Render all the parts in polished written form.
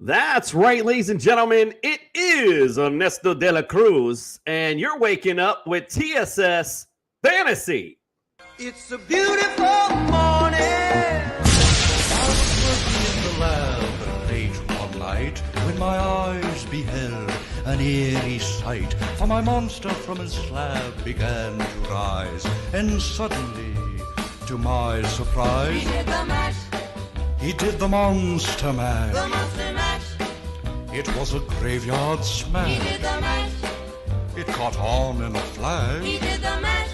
That's right, ladies and gentlemen. It is Ernesto de la Cruz, and you're waking up with TSS Fantasy. It's a beautiful morning. I was working in the lab late one night when my eyes beheld an eerie sight. For my monster from his slab began to rise, and suddenly, to my surprise, He did the mash, he did the monster mash. the monster mash. It was a graveyard He smash. did the mash, It caught on in a flash. he did the mash.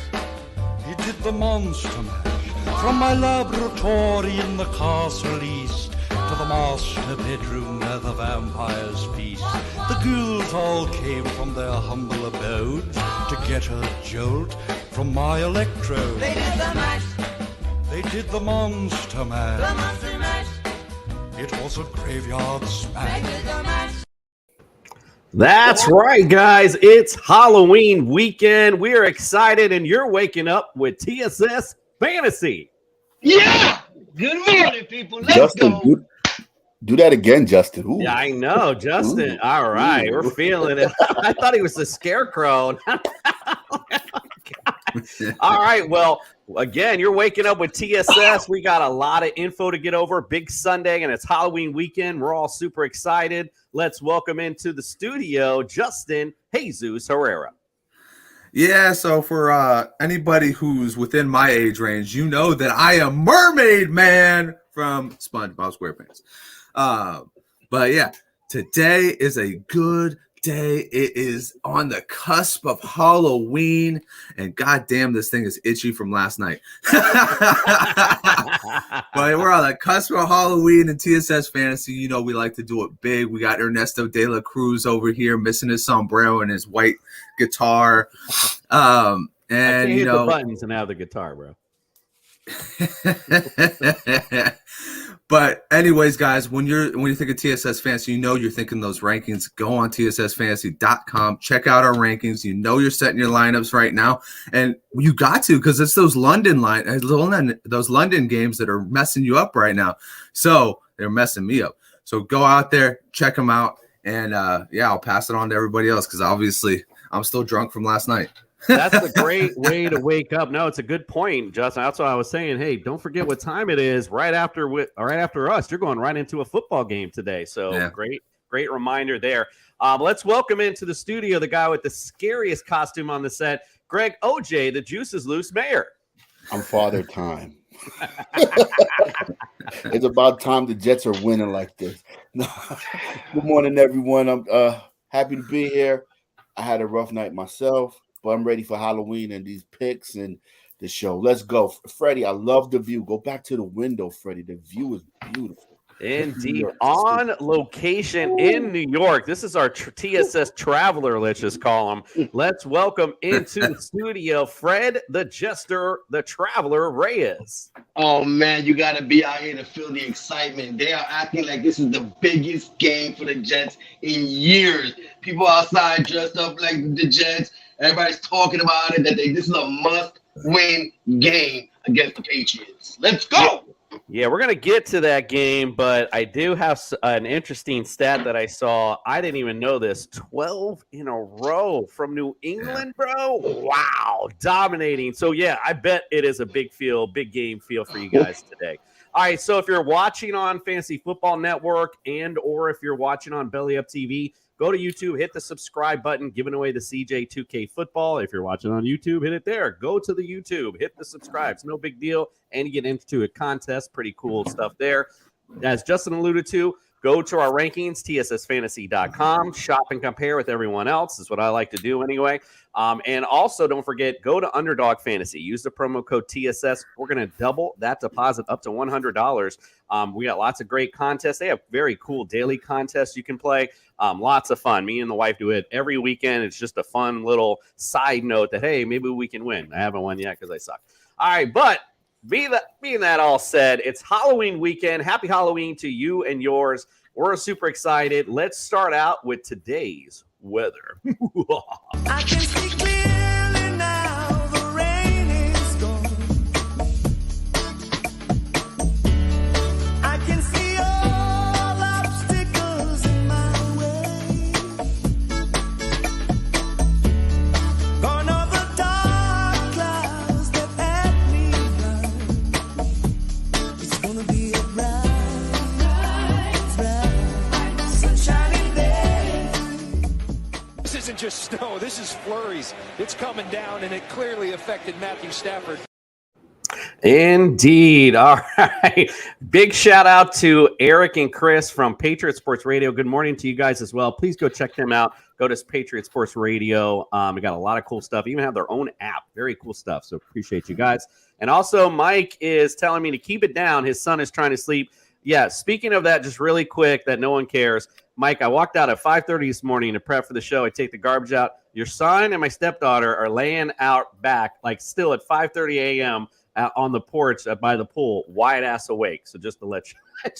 He did the monster mash. From my laboratory in the castle east to the master bedroom where the vampires feast. The ghouls all came from their humble abodes to get a jolt from my electrode. They did the mash, They did the monster the mash. monster mash. It was a graveyard They smash. did the mash. That's right, guys. It's Halloween weekend. We are excited, and you're waking up with TSS Fantasy. Yeah! Good morning, people. Let's Justin, go. do that again, Justin. Ooh. Yeah, I know, Justin. Ooh. All right, Ooh. we're feeling it. I thought he was the scarecrow. All right, well, again, you're waking up with TSS. We got a lot of info to get over. Big Sunday, and it's Halloween weekend. We're all super excited. Let's welcome into the studio Justin Jesus Herrera. Yeah, so for anybody who's within my age range, you know that I am Mermaid Man from SpongeBob SquarePants. But yeah, today is a good day. It is on the cusp of Halloween, and goddamn, this thing is itchy from last night. But we're on the cusp of Halloween and TSS Fantasy. You know, we like to do it big. We got Ernesto de la Cruz over here missing his sombrero and his white guitar. I can't And you hit the know, buttons and have the guitar, bro. but anyways, guys, when you think of TSS Fantasy, you know you're thinking those rankings. Go on TSSFantasy.com, check out our rankings. You know you're setting your lineups right now, and you got to, because it's those London games that are messing you up right now. So they're messing me up. So go out there, check them out, and yeah, I'll pass it on to everybody else because obviously I'm still drunk from last night. That's a great way to wake up. No, it's a good point, Justin. That's what I was saying. Hey, don't forget what time it is. Right after us, you're going right into a football game today. So Yeah. great reminder there. Let's welcome into the studio the guy with the scariest costume on the set, Greg OJ, the Juice is Loose Mayor. I'm father time. It's about time the Jets are winning like this. Good morning, everyone. I'm happy to be here. I had a rough night myself, but I'm ready for Halloween and these picks and the show. Let's go. Freddie, I love the view. Go back to the window, Freddie. The view is beautiful. Indeed. On location in New York. This is our TSS traveler, let's just call him. Let's welcome into the studio Fred the Jester, the Traveler Reyes. Oh, man, you got to be out here to feel the excitement. They are acting like this is the biggest game for the Jets in years. People outside dressed up like the Jets. Everybody's talking about it, that this is a must-win game against the Patriots. Let's go. Yeah, we're going to get to that game, but I do have an interesting stat that I saw. I didn't even know this. 12 in a row from New England, bro. Wow, dominating. So, yeah, I bet it is a big game feel for you guys today. All right, so if you're watching on Fantasy Football Network and or if you're watching on Belly Up TV, go to YouTube, hit the subscribe button, giving away the CJ2K football. If you're watching on YouTube, hit it there. Go to the YouTube, hit the subscribe. It's no big deal. And you get into a contest. Pretty cool stuff there. As Justin alluded to, go to our rankings, tssfantasy.com. Shop and compare with everyone else. Is what I like to do anyway. And also, don't forget, go to Underdog Fantasy. Use the promo code TSS. We're going to double that deposit up to $100. We got lots of great contests. They have very cool daily contests you can play. Lots of fun. Me and the wife do it every weekend. It's just a fun little side note that, hey, maybe we can win. I haven't won yet because I suck. All right, but being that all said, it's Halloween weekend. Happy Halloween to you and yours. We're super excited. Let's start out with today's weather. I can see clearly now, the rain is gone. I can see all obstacles isn't just snow. This is flurries. It's coming down, and it clearly affected Matthew Stafford. Indeed. All right. Big shout out to Eric and Chris from Patriot Sports Radio. Good morning to you guys as well. Please go check them out. Go to Patriot Sports Radio. We got a lot of cool stuff. Even have their own app. Very cool stuff. So appreciate you guys. And also, Mike is telling me to keep it down. His son is trying to sleep. Yeah, speaking of that, just really quick, that no one cares. Mike, I walked out at 5:30 this morning to prep for the show. I take the garbage out. Your son and my stepdaughter are laying out back, like still at 5:30 a.m., on the porch by the pool, wide ass awake. So just to let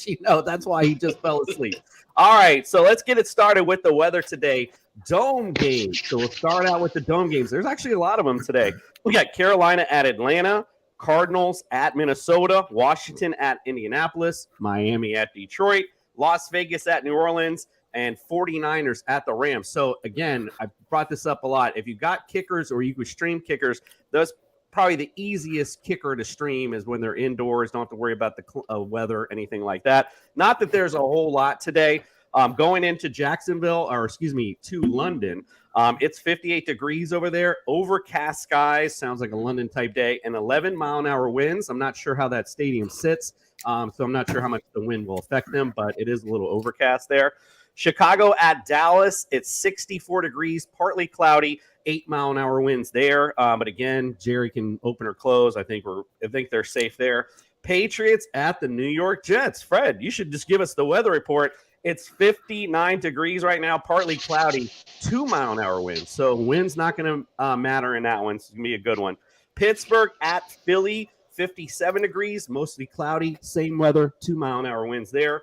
you know, that's why he just fell asleep. All right, so let's get it started with the weather today. Dome games. So we'll start out with the dome games. There's actually a lot of them today. We got Carolina at Atlanta, Cardinals at Minnesota, Washington at Indianapolis, Miami at Detroit, Las Vegas at New Orleans, and 49ers at the Rams. So again, I brought this up a lot. If you got kickers or you could stream kickers, those probably the easiest kicker to stream is when they're indoors. Don't have to worry about the weather, anything like that. Not that there's a whole lot today. Going into to London, it's 58 degrees over there. Overcast skies, sounds like a London type day, and 11-mile-an-hour winds. I'm not sure how that stadium sits, so I'm not sure how much the wind will affect them, but it is a little overcast there. Chicago at Dallas, it's 64 degrees, partly cloudy. 8-mile-an-hour winds there. But again, Jerry can open or close. I think they're safe there. Patriots at the New York Jets. Fred, you should just give us the weather report. It's 59 degrees right now, partly cloudy, 2-mile-an-hour winds. So wind's not going to matter in that one. It's going to be a good one. Pittsburgh at Philly, 57 degrees, mostly cloudy, same weather, 2-mile-an-hour winds there.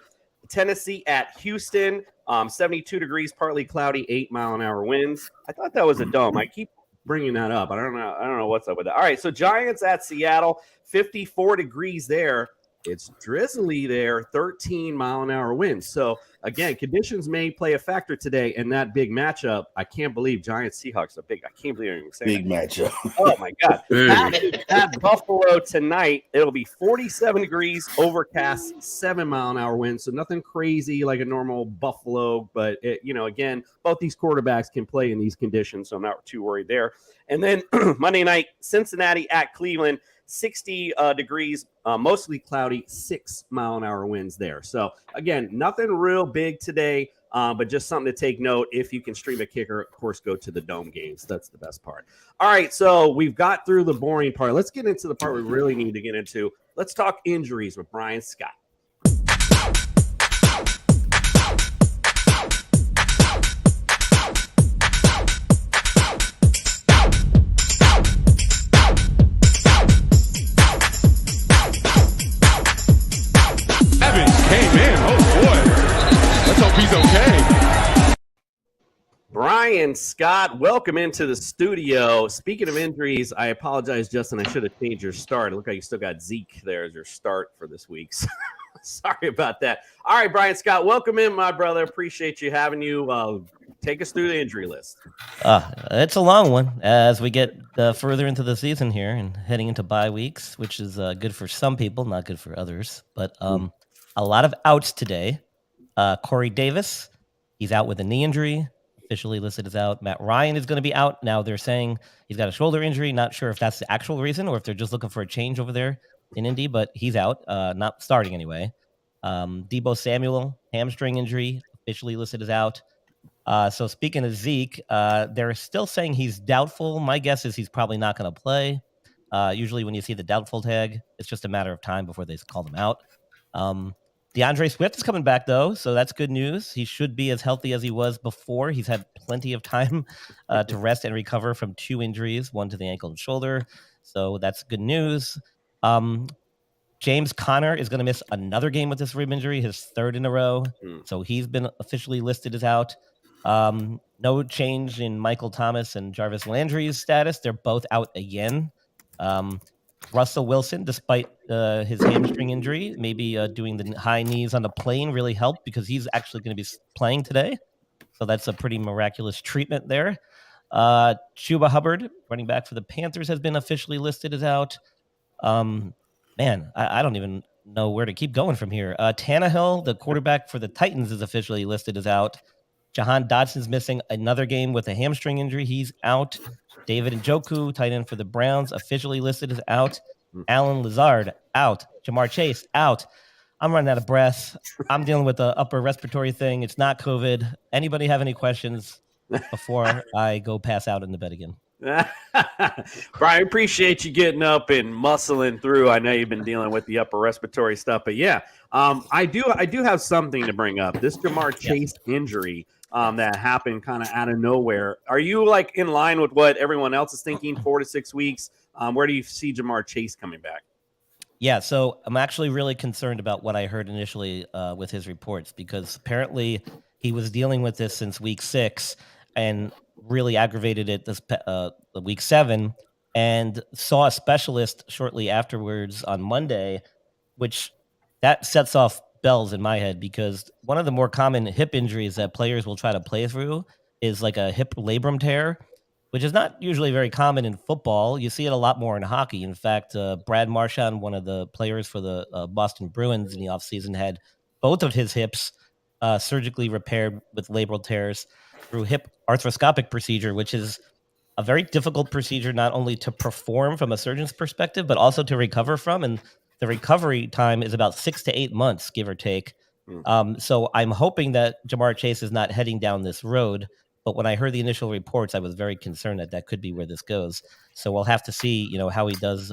Tennessee at Houston, 72 degrees, partly cloudy, 8-mile-an-hour winds. I thought that was a dome. I keep bringing that up. I don't know what's up with that. All right, so Giants at Seattle, 54 degrees there. It's drizzly there, 13-mile-an-hour winds. So, again, conditions may play a factor today in that big matchup. I can't believe Giants-Seahawks are big. I can't believe I'm even saying Big matchup. Oh, my God. At Buffalo tonight, it'll be 47 degrees, overcast, 7-mile-an-hour winds. So nothing crazy like a normal Buffalo. But, again, both these quarterbacks can play in these conditions, so I'm not too worried there. And then Monday night, Cincinnati at Cleveland. 60 degrees, mostly cloudy, 6-mile-an-hour winds there. So, again, nothing real big today, but just something to take note. If you can stream a kicker, of course, go to the dome games. That's the best part. All right, so we've got through the boring part. Let's get into the part we really need to get into. Let's talk injuries with Brian Scott. Brian Scott, welcome into the studio. Speaking of injuries, I apologize, Justin. I should have changed your start. It looked like you still got Zeke there as your start for this week. Sorry about that. All right, Brian Scott, welcome in, my brother. Appreciate you having you. Take us through the injury list. It's a long one as we get further into the season here and heading into bye weeks, which is good for some people, not good for others. But a lot of outs today. Corey Davis, he's out with a knee injury. Officially listed as out. Matt Ryan is going to be out. Now they're saying he's got a shoulder injury. Not sure if that's the actual reason or if they're just looking for a change over there in Indy, but he's out, not starting anyway. Deebo Samuel, hamstring injury, officially listed as out. So speaking of Zeke, they're still saying he's doubtful. My guess is he's probably not going to play. Usually when you see the doubtful tag, it's just a matter of time before they call them out. DeAndre Swift is coming back, though, so that's good news. He should be as healthy as he was before. He's had plenty of time to rest and recover from 2 injuries, one to the ankle and shoulder, so that's good news. James Conner is going to miss another game with this rib injury, his 3rd in a row, so he's been officially listed as out. No change in Michael Thomas and Jarvis Landry's status. They're both out again. Russell Wilson, despite his hamstring injury, maybe doing the high knees on the plane really helped because he's actually going to be playing today. So that's a pretty miraculous treatment there. Chuba Hubbard, running back for the Panthers, has been officially listed as out. I don't even know where to keep going from here. Tannehill, the quarterback for the Titans, is officially listed as out. Jahan Dotson's missing another game with a hamstring injury. He's out. David Njoku, tight end for the Browns, officially listed as out. Alan Lazard, out. Jamar Chase, out. I'm running out of breath. I'm dealing with the upper respiratory thing. It's not COVID. Anybody have any questions before I go pass out in the bed again? Brian, appreciate you getting up and muscling through. I know you've been dealing with the upper respiratory stuff, but yeah, I do have something to bring up. This Jamar Chase injury that happened kind of out of nowhere. Are you like in line with what everyone else is thinking? 4 to 6 weeks. Where do you see Jamar Chase coming back? Yeah, so I'm actually really concerned about what I heard initially with his reports, because apparently he was dealing with this since week 6 and really aggravated it this week 7, and saw a specialist shortly afterwards on Monday, which that sets off bells in my head, because one of the more common hip injuries that players will try to play through is like a hip labrum tear, which is not usually very common in football. You see it a lot more in hockey. In fact, Brad Marchand, one of the players for the Boston Bruins in the offseason, had both of his hips surgically repaired with labral tears through hip arthroscopic procedure, which is a very difficult procedure, not only to perform from a surgeon's perspective, but also to recover from. And the recovery time is about 6 to 8 months, give or take. So I'm hoping that Jamar Chase is not heading down this road. But when I heard the initial reports, I was very concerned that could be where this goes. So we'll have to see, how he does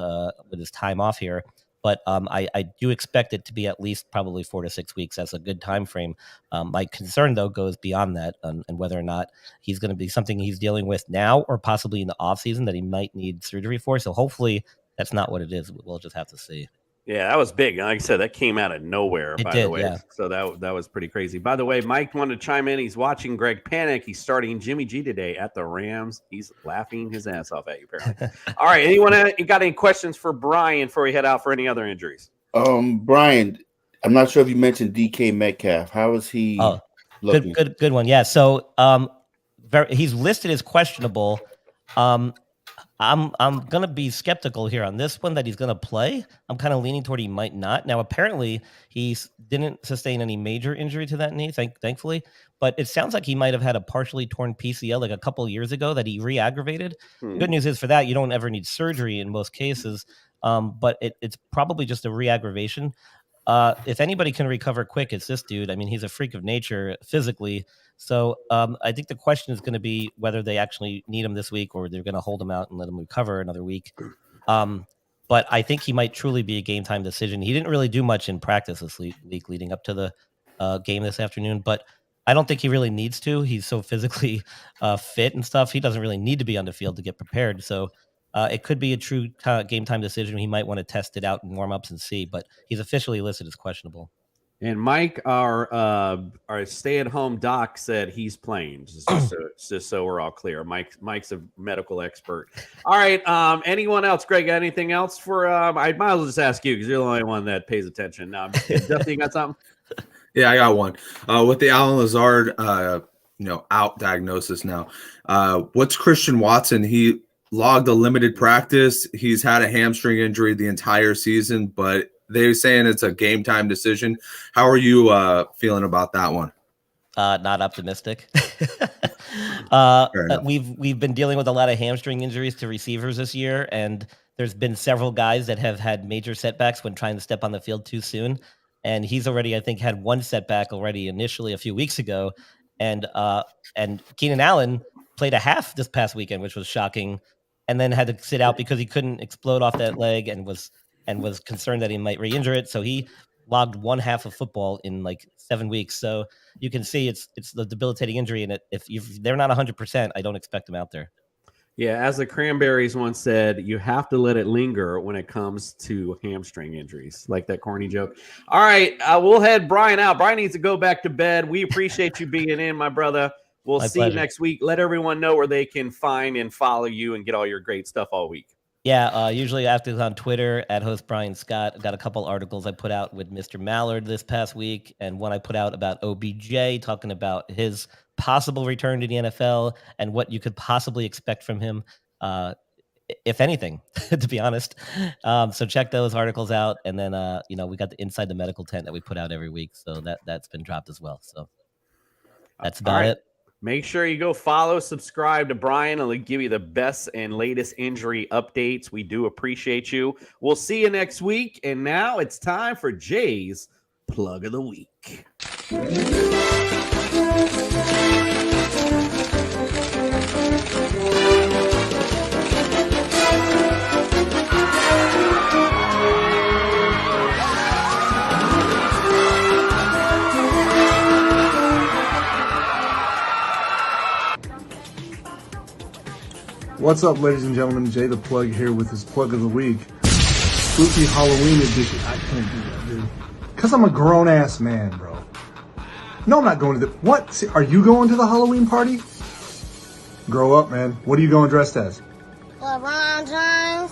with his time off here. But I do expect it to be at least probably 4 to 6 weeks. That's a good time frame. My concern, though, goes beyond that, and whether or not he's going to be something he's dealing with now or possibly in the offseason that he might need surgery for. So hopefully that's not what it is. We'll just have to see. Yeah, that was big. Like I said, that came out of nowhere, by the way. Yeah. So that was pretty crazy. By the way, Mike wanted to chime in. He's watching Greg Panic. He's starting Jimmy G today at the Rams. He's laughing his ass off at you, apparently. All right, anyone got any questions for Brian before we head out for any other injuries? Brian, I'm not sure if you mentioned DK Metcalf. How is he looking? Good one. Yeah. So he's listed as questionable. I'm gonna be skeptical here on this one that he's gonna play. I'm kind of leaning toward he might not. Now, apparently, he didn't sustain any major injury to that knee, thankfully. But it sounds like he might have had a partially torn PCL like a couple of years ago that he re-aggravated. Good news is for that, you don't ever need surgery in most cases. But it's probably just a re-aggravation. If anybody can recover quick, it's this dude. I mean, he's a freak of nature physically. So I think the question is going to be whether they actually need him this week or they're going to hold him out and let him recover another week. But I think he might truly be a game time decision. He didn't really do much in practice this week leading up to the game this afternoon, but I don't think he really needs to. He's so physically fit and stuff. He doesn't really need to be on the field to get prepared. So it could be a true game time decision. He might want to test it out in warm-ups and see, but he's officially listed as questionable. And Mike, our stay-at-home doc, said he's playing. Just so we're all clear. Mike's a medical expert. All right. Anyone else? Greg, got anything else for? I might as well just ask you because you're the only one that pays attention. Dusty, you got something? Yeah, I got one. With the Alan Lazard, out diagnosis now. What's Christian Watson? He logged a limited practice. He's had a hamstring injury the entire season, but they're saying it's a game time decision. How are you feeling about that one? Not optimistic. We've been dealing with a lot of hamstring injuries to receivers this year, and there's been several guys that have had major setbacks when trying to step on the field too soon. And he's already, I think, had one setback already initially a few weeks ago. And Keenan Allen played a half this past weekend, which was shocking, and then had to sit out because he couldn't explode off that leg and was concerned that he might re-injure it. So he logged one half of football in like 7 weeks. So you can see it's the debilitating injury. And if they're not 100%, I don't expect him out there. Yeah, as the Cranberries once said, you have to let it linger when it comes to hamstring injuries, like that corny joke. All right, we'll head Brian out. Brian needs to go back to bed. We appreciate you being in, my brother. We'll see you next week. Let everyone know where they can find and follow you and get all your great stuff all week. Yeah, usually after on Twitter at host Brian Scott. I've got a couple articles I put out with Mr. Mallard this past week, and one I put out about OBJ, talking about his possible return to the NFL and what you could possibly expect from him, if anything, to be honest. So check those articles out, and then we got the Inside the Medical Tent that we put out every week, so that's been dropped as well. So that's about it. Make sure you go follow, subscribe to Brian, and he'll give you the best and latest injury updates. We do appreciate you. We'll see you next week. And now it's time for Jay's Plug of the Week. What's up, ladies and gentlemen? Jay the Plug here with his Plug of the Week. Spooky Halloween edition. I can't do that, dude. Because I'm a grown-ass man, bro. No, I'm not going to the... What? See, are you going to the Halloween party? Grow up, man. What are you going dressed as? LeBron James.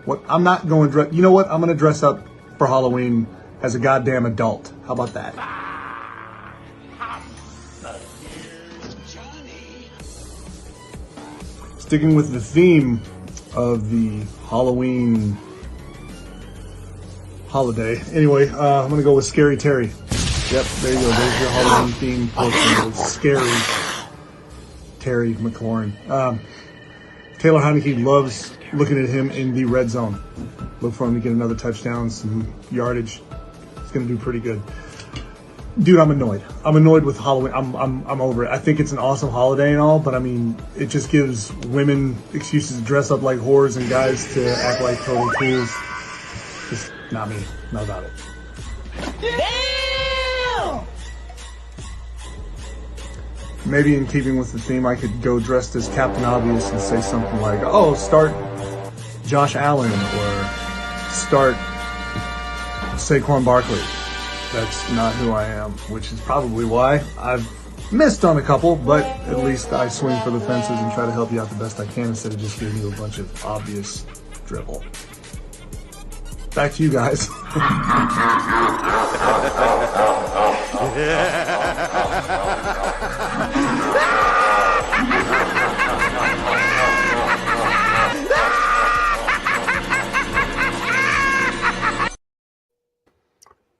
What? I'm not going dressed... You know what? I'm going to dress up for Halloween as a goddamn adult. How about that? Sticking with the theme of the Halloween holiday. Anyway, I'm going to go with Scary Terry. Yep, there you go. There's your Halloween theme portion of Scary Terry McLaurin. Taylor Heineke loves looking at him in the red zone. Look for him to get another touchdown, some yardage. It's going to do pretty good. Dude, I'm annoyed. I'm annoyed with Halloween. I'm over it. I think it's an awesome holiday and all, but I mean, it just gives women excuses to dress up like whores and guys to act like total fools. Just not me. Not about it. Damn! Maybe in keeping with the theme, I could go dressed as Captain Obvious and say something like, "Oh, start Josh Allen," or "Start Saquon Barkley." That's not who I am, which is probably why I've missed on a couple, but at least I swing for the fences and try to help you out the best I can instead of just giving you a bunch of obvious dribble. Back to you guys.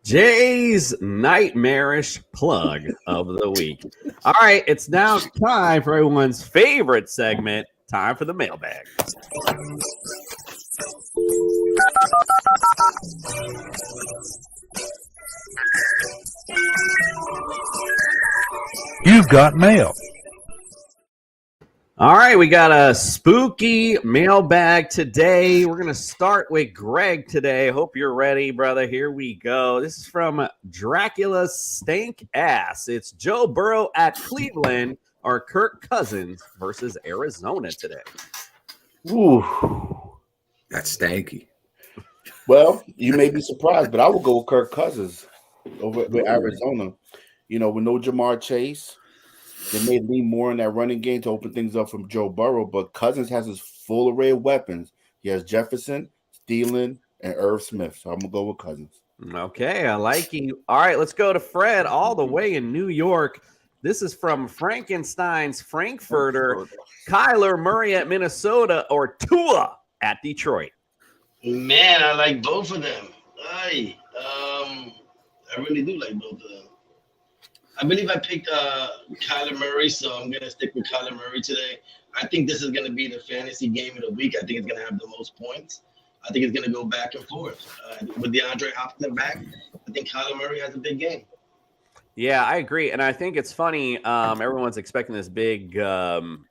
Jay's nightmarish plug of the week. All right, it's now time for everyone's favorite segment. Time for the mailbag. You've got mail. All right, we got a spooky mailbag today. We're going to start with Greg today. Hope you're ready, brother. Here we go. This is from Dracula's Stank Ass. It's Joe Burrow at Cleveland or Kirk Cousins versus Arizona today. Ooh. That's stanky. Well, you may be surprised, but I will go with Kirk Cousins over with Arizona. You know, with no Jamar Chase, they may lean more in that running game to open things up from Joe Burrow, but Cousins has his full array of weapons. He has Jefferson, Thielen, and Irv Smith. So I'm going to go with Cousins. Okay, I like you. All right, let's go to Fred all the way in New York. This is from Frankenstein's Frankfurter. Kyler Murray at Minnesota or Tua at Detroit. Man, I like both of them. I really do like both of them. I believe I picked Kyler Murray, so I'm going to stick with Kyler Murray today. I think this is going to be the fantasy game of the week. I think it's going to have the most points. I think it's going to go back and forth. With DeAndre Hopkins back, I think Kyler Murray has a big game. Yeah, I agree. And I think it's funny. Everyone's expecting this big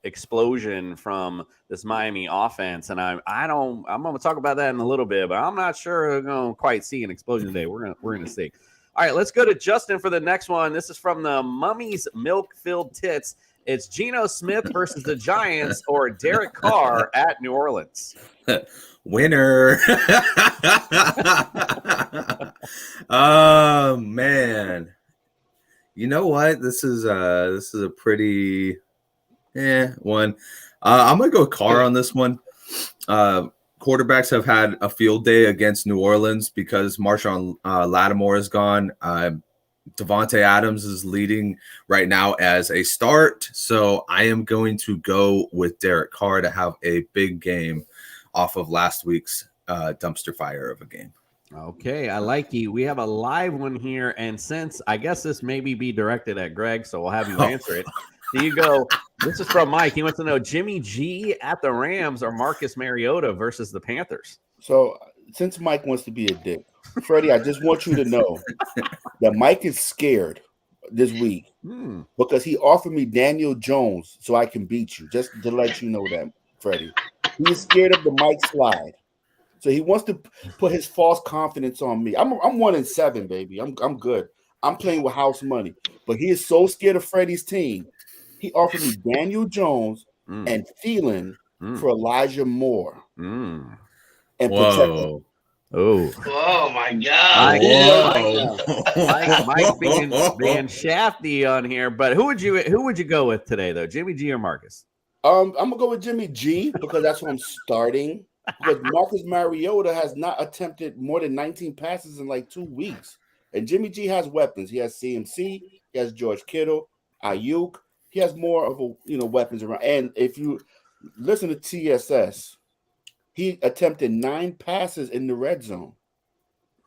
explosion from this Miami offense. And I'm going to talk about that in a little bit, but I'm not sure we're going to quite see an explosion today. We're going to see. All right, let's go to Justin for the next one. This is from the Mummy's Milk-Filled Tits. It's Geno Smith versus the Giants or Derek Carr at New Orleans. Winner. Oh, man. You know what? This is a pretty one. I'm gonna go Carr on this one. Quarterbacks have had a field day against New Orleans because Marshawn Lattimore is gone. Devontae Adams is leading right now as a start, so I am going to go with Derek Carr to have a big game off of last week's dumpster fire of a game. Okay, I like you. We have a live one here, and since I guess this maybe be directed at Greg, so we'll have you answer it. Do you go? This is from Mike. He wants to know Jimmy G at the Rams or Marcus Mariota versus the Panthers. So since Mike wants to be a dick, Freddie, I just want you to know that Mike is scared this week because he offered me Daniel Jones so I can beat you. Just to let you know that, Freddie. He's scared of the Mike slide. So he wants to put his false confidence on me. I'm 1-7, baby. I'm good. I'm playing with house money. But he is so scared of Freddie's team. He offered me Daniel Jones and Thielen for Elijah Moore. And protect him. Oh my God! Mike being shafty on here, but who would you go with today though, Jimmy G or Marcus? I'm gonna go with Jimmy G because that's who I'm starting. Because Marcus Mariota has not attempted more than 19 passes in like 2 weeks, and Jimmy G has weapons. He has CMC, he has George Kittle, Ayuk. He has more of a weapons around. And if you listen to TSS, he attempted 9 passes in the red zone.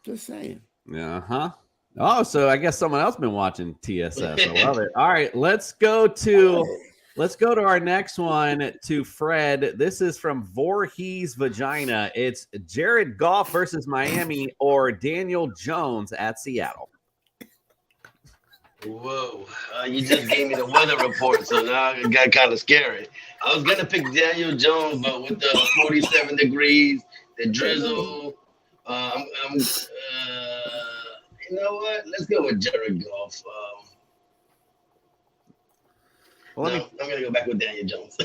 Just saying. Oh, so I guess someone else been watching TSS. I love it. All right, let's go to our next one to Fred. This is from Voorhees Vagina. It's Jared Goff versus Miami or Daniel Jones at Seattle. Whoa, you just gave me the weather report, so now it got kind of scary. I was going to pick Daniel Jones, but with the 47 degrees, the drizzle, you know what? Let's go with Jared Goff. I'm going to go back with Daniel Jones.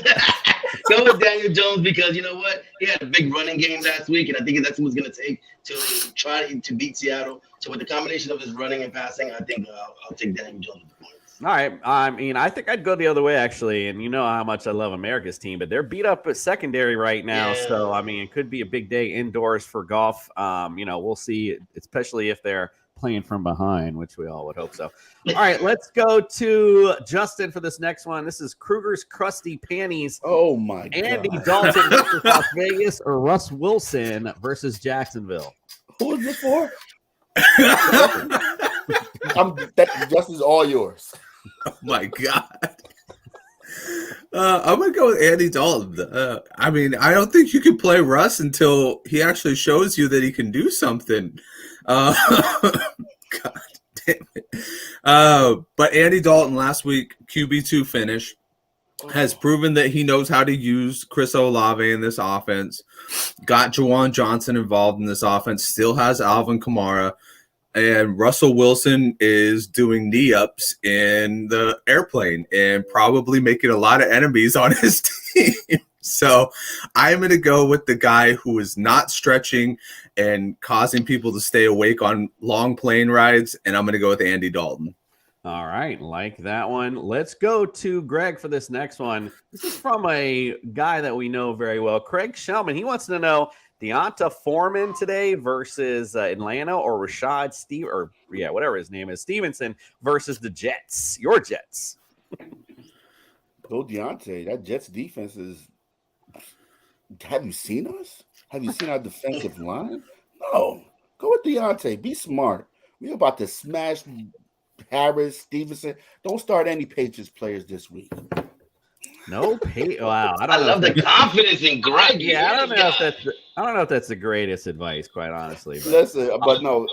Go with Daniel Jones because you know what? He had a big running game last week, and I think that's what it's going to take to try to beat Seattle. So with the combination of his running and passing, I think I'll take Daniel Jones with the points. All right. I mean, I think I'd go the other way, actually. And you know how much I love America's team, but they're beat up at secondary right now. Yeah. So, I mean, it could be a big day indoors for Goff. We'll see, especially if they're playing from behind, which we all would hope so. All right, let's go to Justin for this next one. This is Kruger's Crusty Panties. Oh, my God. Andy Dalton versus Las Vegas or Russ Wilson versus Jacksonville. Who is this for? Justin's all yours. Oh, my God. I'm going to go with Andy Dalton. I mean, I don't think you can play Russ until he actually shows you that he can do something. God damn it. But Andy Dalton last week, QB2 finish, has proven that he knows how to use Chris Olave in this offense. Got Juwan Johnson involved in this offense. Still has Alvin Kamara. And Russell Wilson is doing knee-ups in the airplane and probably making a lot of enemies on his team. So I'm going to go with the guy who is not stretching and causing people to stay awake on long plane rides, and I'm going to go with Andy Dalton. All right, like that one. Let's go to Greg for this next one. This is from a guy that we know very well, Craig Shellman. He wants to know Deonta Foreman today versus Atlanta or whatever his name is, Stevenson versus the Jets. Your Jets. Go Deontay. That Jets defense is. Have you seen us? Have you seen our defensive line? No. Go with Deontay. Be smart. We're about to smash Harris, Stevenson. Don't start any Patriots players this week. No Wow. I love the confidence in Greg. Yeah, I don't know if that's the greatest advice, quite honestly. But. Listen, but no,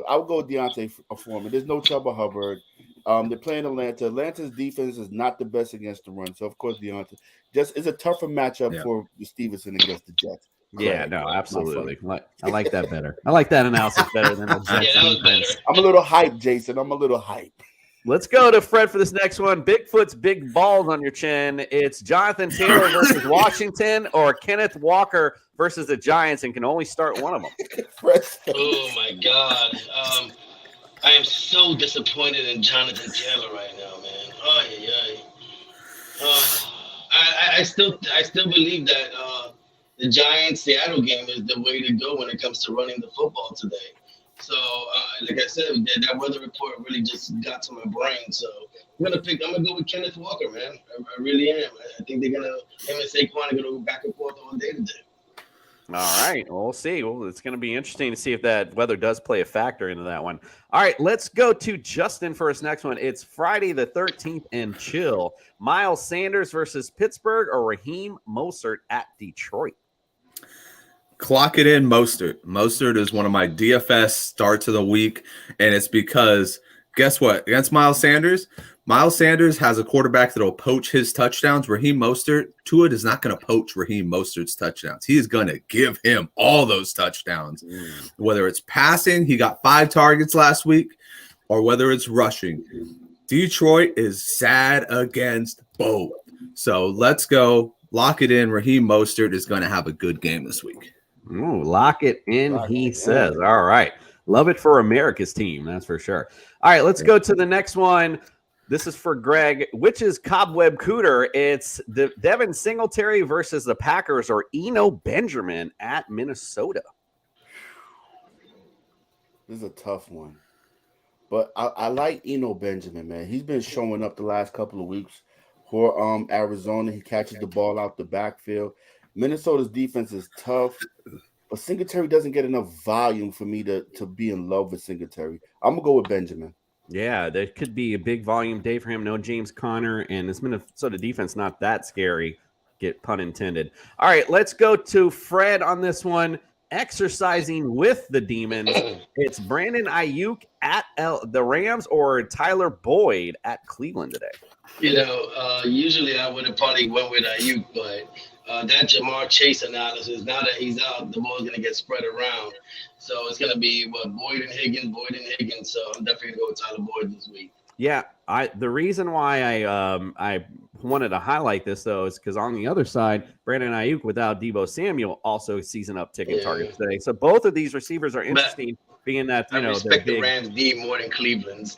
I'll go with Deontay Foreman. There's no Chuba Hubbard. They're playing Atlanta. Atlanta's defense is not the best against the run, so of course Deontay. Just it's a tougher matchup for Stevenson against the Jets. Yeah, no, absolutely. I like that better. I like that analysis better than the Jets defense. I'm a little hyped, Jason. I'm a little hyped. Let's go to Fred for this next one. Bigfoot's big balls on your chin. It's Jonathan Taylor versus Washington or Kenneth Walker versus the Giants and can only start one of them. Oh, my God. I am so disappointed in Jonathan Taylor right now, man. I still believe that the Giants-Seattle game is the way to go when it comes to running the football today. So, like I said, that weather report really just got to my brain. So, I'm gonna go with Kenneth Walker, man. I really am. I think him and Saquon are gonna go back and forth all day today. All right. Well, we'll see. Well, it's going to be interesting to see if that weather does play a factor into that one. All right. Let's go to Justin for his next one. It's Friday the 13th and chill. Miles Sanders versus Pittsburgh or Raheem Mostert at Detroit. Clock it in, Mostert. Mostert is one of my DFS starts of the week, and it's because guess what? Against Miles Sanders has a quarterback that'll poach his touchdowns. Raheem Mostert, Tua is not going to poach Raheem Mostert's touchdowns. He is going to give him all those touchdowns. Whether it's passing, he got 5 targets last week, or whether it's rushing. Detroit is sad against both. So let's go. Lock it in. Raheem Mostert is going to have a good game this week. Ooh, lock it in, he says. All right. Love it for America's team, that's for sure. All right, let's go to the next one. This is for Greg. Which is Cobweb Cooter? It's the Devin Singletary versus the Packers or Eno Benjamin at Minnesota. This is a tough one. But I like Eno Benjamin, man. He's been showing up the last couple of weeks for Arizona. He catches the ball out the backfield. Minnesota's defense is tough, but Singletary doesn't get enough volume for me to be in love with Singletary. I'm going to go with Benjamin. Yeah, there could be a big volume day for him. No James Conner, and this Minnesota defense not that scary, get pun intended. All right, let's go to Fred on this one. Exercising with the Demons. It's Brandon Ayuk at the Rams or Tyler Boyd at Cleveland today. Usually I would have probably went with Ayuk, but that Jamar Chase analysis, now that he's out, the ball's going to get spread around. So it's going to be Boyd and Higgins. So I'm definitely going to go with Tyler Boyd this week. Yeah, the reason why I wanted to highlight this though is because on the other side, Brandon Ayuk without Deebo Samuel also sees an uptick in targets today. So both of these receivers are interesting, being that I respect the Rams D more than Cleveland's.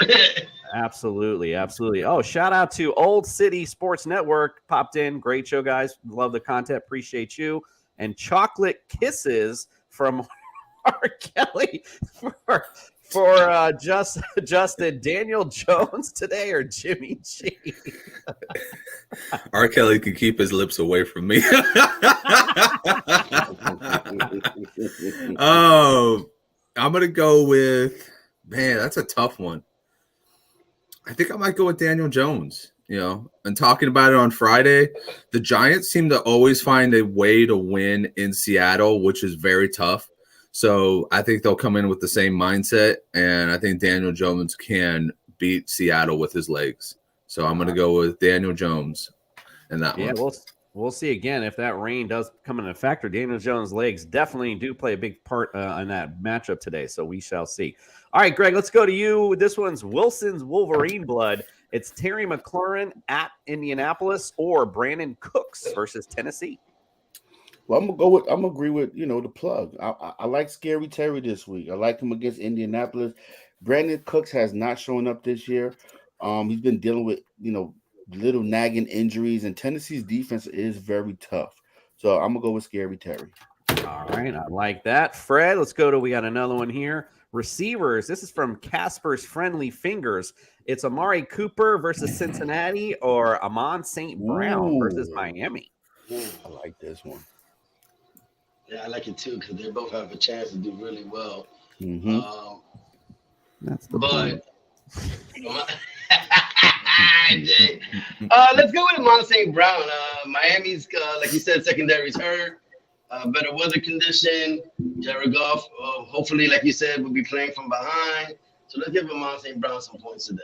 Absolutely. Oh, shout out to Old City Sports Network, popped in. Great show, guys. Love the content. Appreciate you. And chocolate kisses from R. Kelly for Justin. Daniel Jones today or Jimmy G? R. Kelly can keep his lips away from me. I'm going to go with, man, that's a tough one. I think I might go with Daniel Jones, and talking about it on Friday, the Giants seem to always find a way to win in Seattle, which is very tough. So I think they'll come in with the same mindset, and I think Daniel Jones can beat Seattle with his legs. So I'm going to go with Daniel Jones in that one. Yeah, we'll see again if that rain does come in a factor. Daniel Jones' legs definitely do play a big part in that matchup today, so we shall see. All right, Greg, let's go to you. This one's Wilson's Wolverine blood. It's Terry McLaurin at Indianapolis or Brandon Cooks versus Tennessee. Well, I'm gonna agree with the plug. I like Scary Terry this week. I like him against Indianapolis. Brandon Cooks has not shown up this year. He's been dealing with little nagging injuries, and Tennessee's defense is very tough. So I'm gonna go with Scary Terry. All right, I like that. Fred, let's go to, we got another one here. Receivers. This is from Casper's Friendly Fingers. It's Amari Cooper versus Cincinnati or Amon St. Brown versus Miami. I like this one. Yeah, I like it too because they both have a chance to do really well. Mm-hmm. That's the point. Let's go with Amon St. Brown. Miami's, like you said, secondary's hurt. Better weather condition. Jared Goff, hopefully, like you said, will be playing from behind. So let's give Amon St. Brown some points today.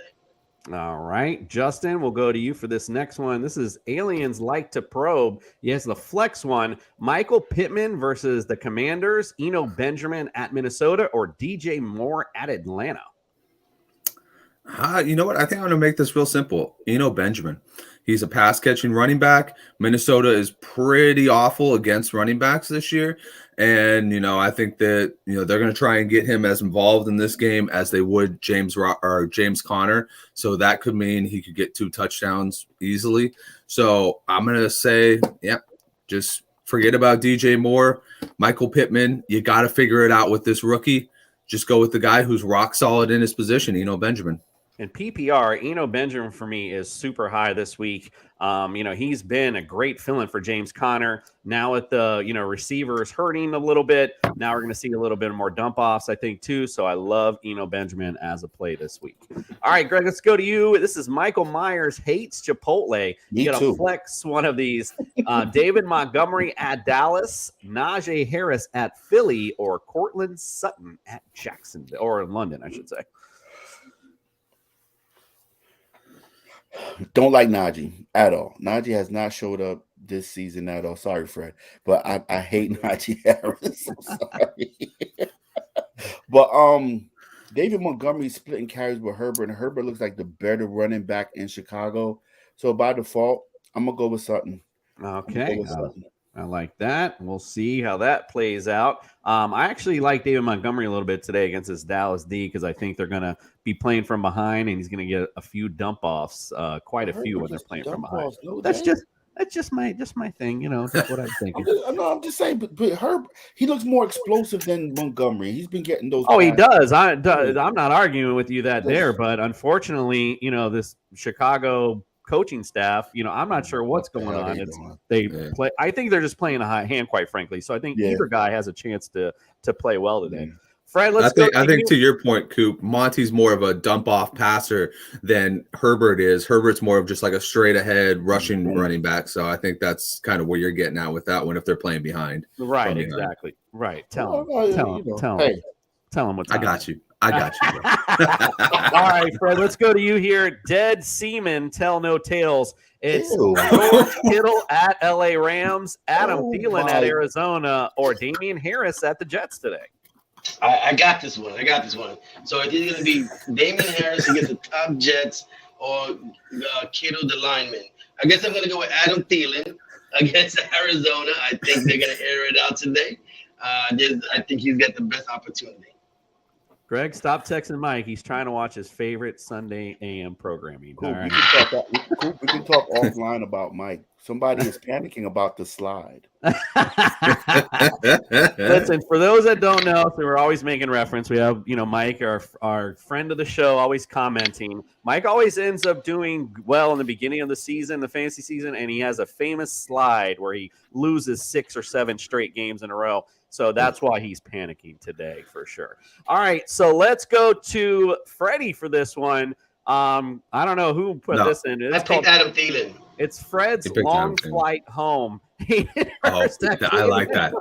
All right, Justin, we'll go to you for this next one. This is Aliens Like to Probe. Yes, the flex one. Michael Pittman versus the Commanders. Eno Benjamin at Minnesota or DJ Moore at Atlanta. You know what? I think I'm going to make this real simple. Eno Benjamin. He's a pass-catching running back. Minnesota is pretty awful against running backs this year. And, I think that, they're going to try and get him as involved in this game as they would James Conner. So that could mean he could get 2 touchdowns easily. So I'm going to say, just forget about DJ Moore. Michael Pittman, you got to figure it out with this rookie. Just go with the guy who's rock solid in his position, Eno Benjamin. In PPR, Eno Benjamin for me is super high this week. He's been a great fill-in for James Conner. Now with the receivers hurting a little bit, now we're going to see a little bit more dump offs, I think, too. So I love Eno Benjamin as a play this week. All right, Greg, let's go to you. This is Michael Myers hates Chipotle. Me You got to too. flex one of these. David Montgomery at Dallas, Najee Harris at Philly, or Cortland Sutton at Jacksonville, or London, I should say. Don't like Najee at all. Najee has not showed up this season at all. Sorry, Fred, but I hate Najee Harris. I'm sorry. But David Montgomery splitting carries with Herbert, and Herbert looks like the better running back in Chicago. So by default, I'm gonna go with Sutton. Okay. I like that. We'll see how that plays out. I actually like David Montgomery a little bit today against this Dallas D because I think they're going to be playing from behind and he's going to get a few dump offs, quite a few when they're playing from behind. That's just my thing, just what I'm thinking. I'm just saying, but Herb, he looks more explosive than Montgomery. He's been getting those. Oh, he does. I'm not arguing with you there, but unfortunately, this Chicago coaching staff, I'm not sure what's going on. Play. I think they're just playing a high hand, quite frankly. So I think either guy has a chance to play well today. Fred, let's go. I think to your point, Coop, Monty's more of a dump off passer than Herbert is. Herbert's more of just like a straight ahead rushing running back. So I think that's kind of where you're getting at with that one if they're playing behind. Right, exactly. Right. Tell him what's. I got you. All right, Fred, let's go to you here. Dead Seaman, tell no tales. It's George Kittle at LA Rams, Adam Thielen at Arizona, or Damian Harris at the Jets today. I got this one. So it's either going to be Damian Harris against the top Jets or Kittle, the lineman. I guess I'm going to go with Adam Thielen against Arizona. I think they're going to air it out today. I think he's got the best opportunity. Greg, stop texting Mike. He's trying to watch his favorite Sunday AM programming. Cool. All right. We can talk offline about Mike. Somebody is panicking about the slide. Listen, for those that don't know, so we're always making reference. We have, Mike, our friend of the show, always commenting. Mike always ends up doing well in the beginning of the season, the fantasy season, and he has a famous slide where he loses 6 or 7 straight games in a row. So that's why he's panicking today for sure. All right, so let's go to Freddie for this one. I don't know who put this in. I picked Adam Thielen. It's Fred's long flight home. I like that.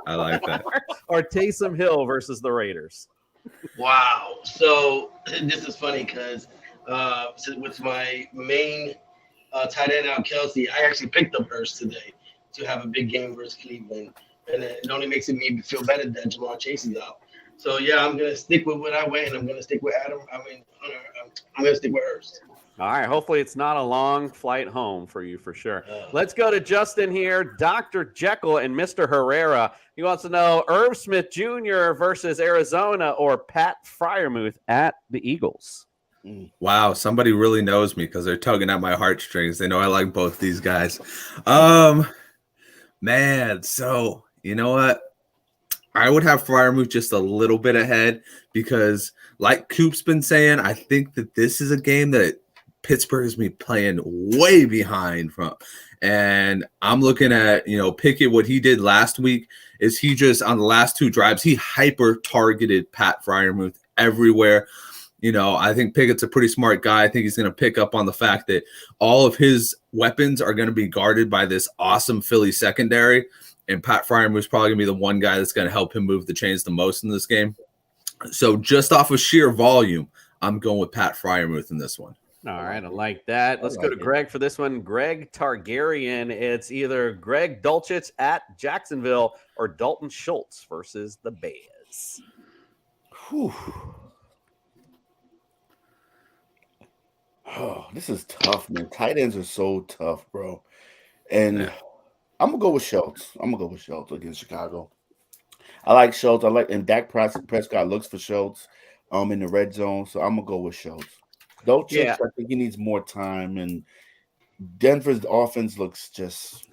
Or Taysom Hill versus the Raiders. Wow. So this is funny because with my main tight end out, Kelsey, I actually picked up Hurst today to have a big game versus Cleveland. And it only makes me feel better that Jamar Chase is out. So, yeah, I'm going to stick with what I went, and I'm going to stick with Adam. I'm going to stick with Hurst. All right. Hopefully it's not a long flight home for you for sure. Let's go to Justin here. Dr. Jekyll and Mr. Herrera. He wants to know Irv Smith Jr. versus Arizona or Pat Freiermuth at the Eagles. Wow, somebody really knows me because they're tugging at my heartstrings. They know I like both these guys. Man, so you know what? I would have Freiermuth just a little bit ahead because, like Coop's been saying, I think that this is a game that Pittsburgh is playing way behind from. And I'm looking at, Pickett, what he did last week is he just, on the last 2 drives, he hyper-targeted Pat Freiermuth everywhere. I think Pickett's a pretty smart guy. I think he's going to pick up on the fact that all of his weapons are going to be guarded by this awesome Philly secondary. And Pat Freiermuth is probably going to be the one guy that's going to help him move the chains the most in this game. So just off of sheer volume, I'm going with Pat Freiermuth in this one. All right, I like that. Let's go to Greg for this one. Greg Targaryen. It's either Greg Dulcich at Jacksonville or Dalton Schultz versus the Bears. Whew. Oh, this is tough, man. Tight ends are so tough, bro. And I'm going to go with Schultz. Against Chicago. I like Schultz. And Dak Prescott looks for Schultz in the red zone. So I'm going to go with Schultz. Dolchich, I think he needs more time. And Denver's offense looks just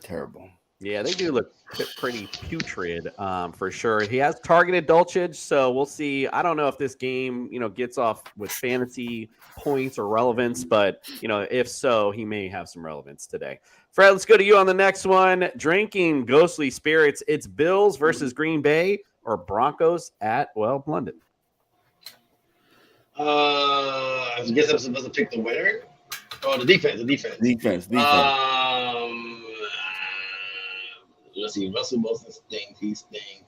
terrible. Yeah, they do look pretty putrid for sure. He has targeted Dulcich, so we'll see. I don't know if this game, gets off with fantasy points or relevance, but if so, he may have some relevance today. Fred, let's go to you on the next one. Drinking ghostly spirits. It's Bills versus Green Bay or Broncos at London. I guess I'm supposed to pick the winner. Oh, the defense. Defense. Let's see. Russell Wilson stinks. He stinks.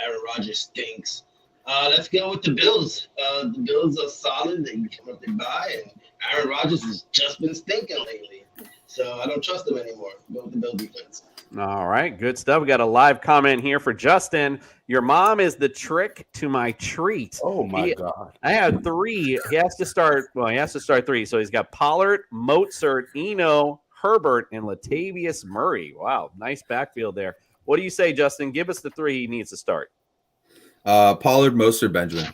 Aaron Rodgers stinks. Let's go with the Bills. The Bills are solid. They come up, they buy, and Aaron Rodgers has just been stinking lately. So I don't trust them anymore. Go with the Bills defense. All right, good stuff. We got a live comment here for Justin. Your mom is the trick to my treat. Oh my God! I have 3. He has to start 3. So he's got Pollard, Mozart, Eno, Herbert, and Latavius Murray. Wow, nice backfield there. What do you say, Justin? Give us the 3 he needs to start. Pollard, Mostert, Benjamin.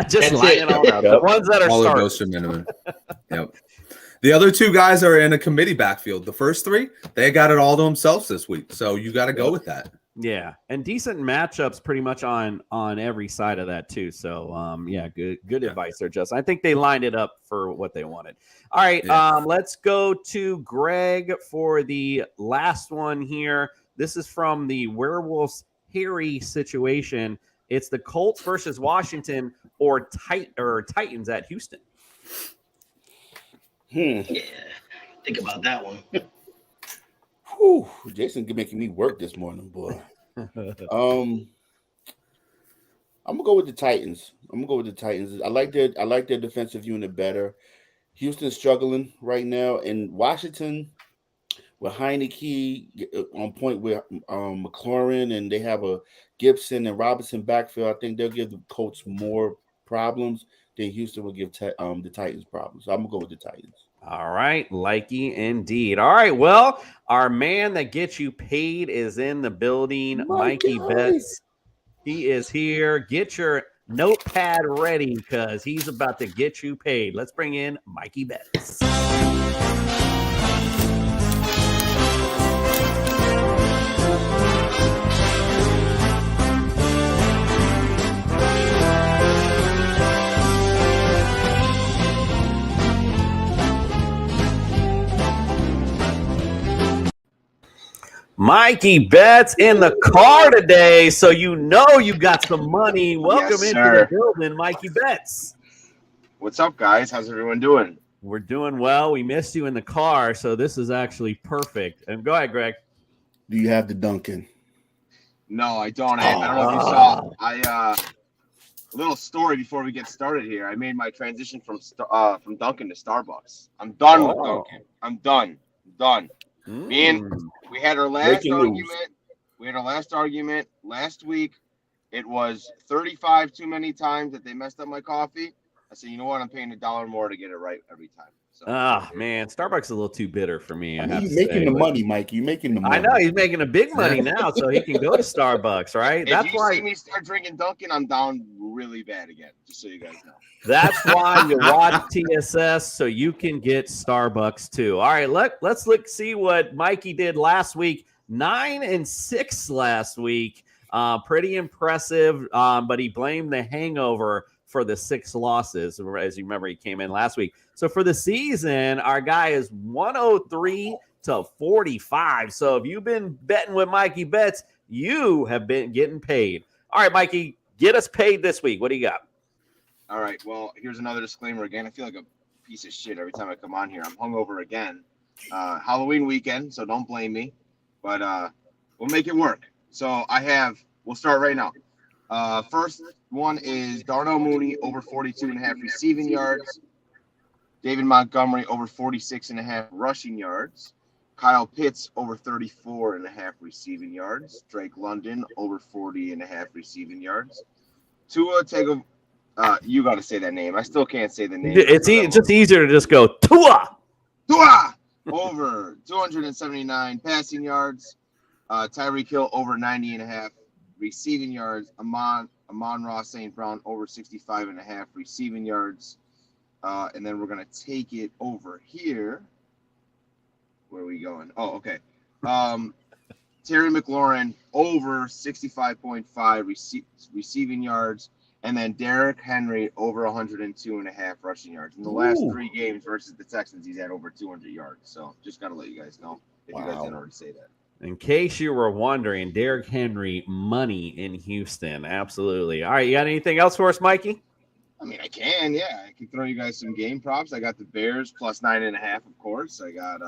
Just line it all out. The ones that are Pollard, starting. Mostert, Benjamin. Yep. The other 2 guys are in a committee backfield. The first 3, they got it all to themselves this week. So you got to go with that. Yeah, and decent matchups pretty much on every side of that too. So good advice there, Justin. I think they lined it up for what they wanted. All right, let's go to Greg for the last one here. This is from the Werewolves Harry situation. It's the Colts versus Washington or Titans at Houston. Yeah, think about that one. Whew, Jason making me work this morning, boy. I'm gonna go with the Titans. I like their defensive unit better. Houston's struggling right now, and Washington with Heineke on point with McLaurin, and they have a Gibson and Robinson backfield. I think they'll give the Colts more problems than Houston will give the Titans problems. So I'm gonna go with the Titans. All right, likey indeed. All right, well, our man that gets you paid is in the building, Mikey Bets. He is here. Get your notepad ready because he's about to get you paid. Let's bring in Mikey Bets. Mikey Bets in the car today, so you got some money. Welcome into the building, Mikey Bets. What's up, guys? How's everyone doing? We're doing well. We missed you in the car, so this is actually perfect. And go ahead, Greg. Do you have the Duncan? No, I don't. I don't know if you saw. A little story before we get started here. I made my transition from Dunkin' to Starbucks. I'm done with Dunkin'. I'm done. We had our last argument. We had our last argument last week. It was 35 too many times that they messed up my coffee. I said, you know what? I'm paying $1 more to get it right every time. So, man, Starbucks is a little too bitter for me. You're making the money, Mike. You're making the money. I know he's making a big money now, so he can go to Starbucks, right? That's why. If you see me start drinking Dunkin', I'm down really bad again. Just so you guys know. That's why you watch TSS so you can get Starbucks too. All right, let's see what Mikey did last week. 9-6 last week. Pretty impressive, but he blamed the hangover for the 6 losses. As you remember, he came in last week. So for the season, our guy is 103-45. So if you've been betting with Mikey Bets, you have been getting paid. All right, Mikey, get us paid this week. What do you got? All right, well, here's another disclaimer again. I feel like a piece of shit every time I come on here. I'm hungover again. Halloween weekend, so don't blame me. But we'll make it work. So we'll start right now. First one is Darnell Mooney over 42.5 receiving yards. David Montgomery over 46.5 rushing yards. Kyle Pitts over 34.5 receiving yards. Drake London over 40.5 receiving yards. Tua Tagovailoa, you got to say that name. I still can't say the name. It's just easier to just go Tua over 279 passing yards. Tyreek Hill over 90.5 receiving yards. Amon-Ra St. Brown over 65.5 receiving yards. And then we're going to take it over here. Where are we going? Oh, okay. Terry McLaurin over 65.5 receiving yards, and then Derrick Henry over 102.5 rushing yards. In the last 3 games versus the Texans, he's had over 200 yards. So just got to let you guys know if you guys didn't already say that. In case you were wondering, Derrick Henry, money in Houston. Absolutely. All right, you got anything else for us, Mikey? I mean, I can, yeah. I can throw you guys some game props. I got the Bears plus 9.5, of course. I got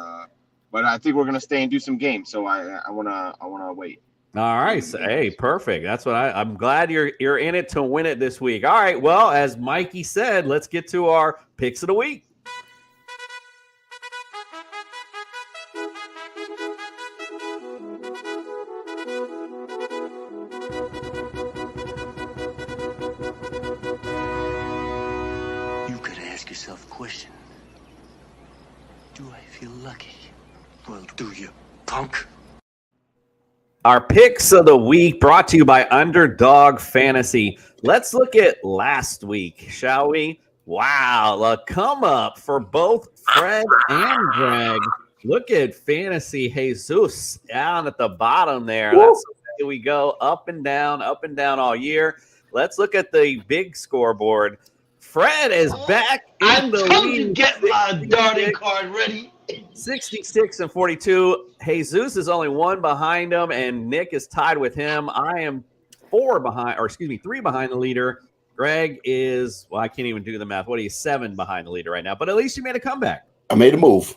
but I think we're gonna stay and do some games, so I wanna wait. All right, so, hey, perfect. That's what I'm glad you're in it to win it this week. All right, well, as Mikey said, let's get to our picks of the week. You could ask yourself a question. Do I feel lucky? Well, do you, punk? Our picks of the week brought to you by Underdog Fantasy. Let's look at last week, shall we? Wow, a come up for both Fred and Greg. Look at Fantasy Jesus down at the bottom there. That's the way we go up and down all year. Let's look at the big scoreboard. Fred is back in the lead. Get my darting card ready. 66 and 42. Jesus is only 1 behind him, and Nick is tied with him. I am 3 behind the leader. Greg is, well, I can't even do the math. What are you, 7 behind the leader right now? But at least you made a comeback. I made a move.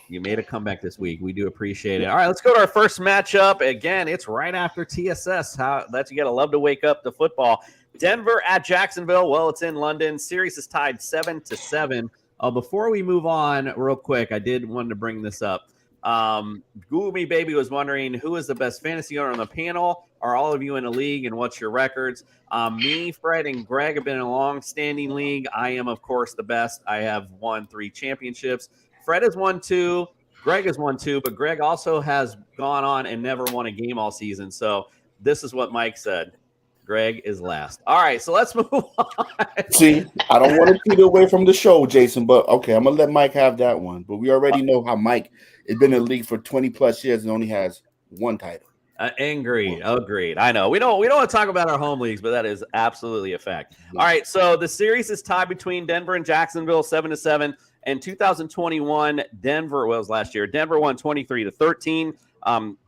You made a comeback this week. We do appreciate it. All right, let's go to our first matchup. Again, it's right after TSS. That's you got to love to wake up to football. Denver at Jacksonville. Well, it's in London. Series is tied 7-7. Before we move on, real quick, I did want to bring this up. Google Me Baby was wondering who is the best fantasy owner on the panel. Are all of you in a league, and what's your records? Me, Fred, and Greg have been in a long-standing league. I am, of course, the best. I have won 3 championships. Fred has won 2. Greg has won 2, but Greg also has gone on and never won a game all season. So this is what Mike said. Greg is last. All right, so let's move on. See, I don't want to keep it away from the show, Jason, but okay, I'm going to let Mike have that one. But we already know how Mike has been in the league for 20-plus years and only has 1 title. Agreed. I know. We don't want to talk about our home leagues, but that is absolutely a fact. All right, so the series is tied between Denver and Jacksonville, 7-7. And 2021, Denver was last year. Denver won 23-13.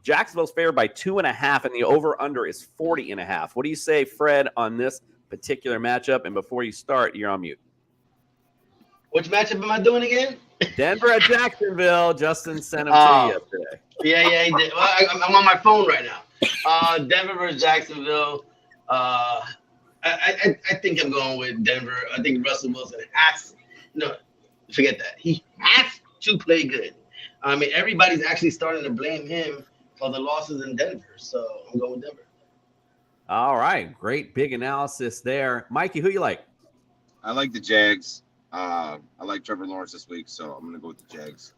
Jacksonville's favored by 2.5, and the over/under is 40.5. What do you say, Fred, on this particular matchup? And before you start, you're on mute. Which matchup am I doing again? Denver at Jacksonville. Justin sent them to you yesterday. Yeah, he did. Well, I'm on my phone right now. Denver versus Jacksonville. I think I'm going with Denver. I think Russell Wilson forget that. He has to play good. I mean, everybody's actually starting to blame him for the losses in Denver. So I'm going with Denver. All right. Great big analysis there. Mikey, who you like? I like the Jags. I like Trevor Lawrence this week, so I'm going to go with the Jags.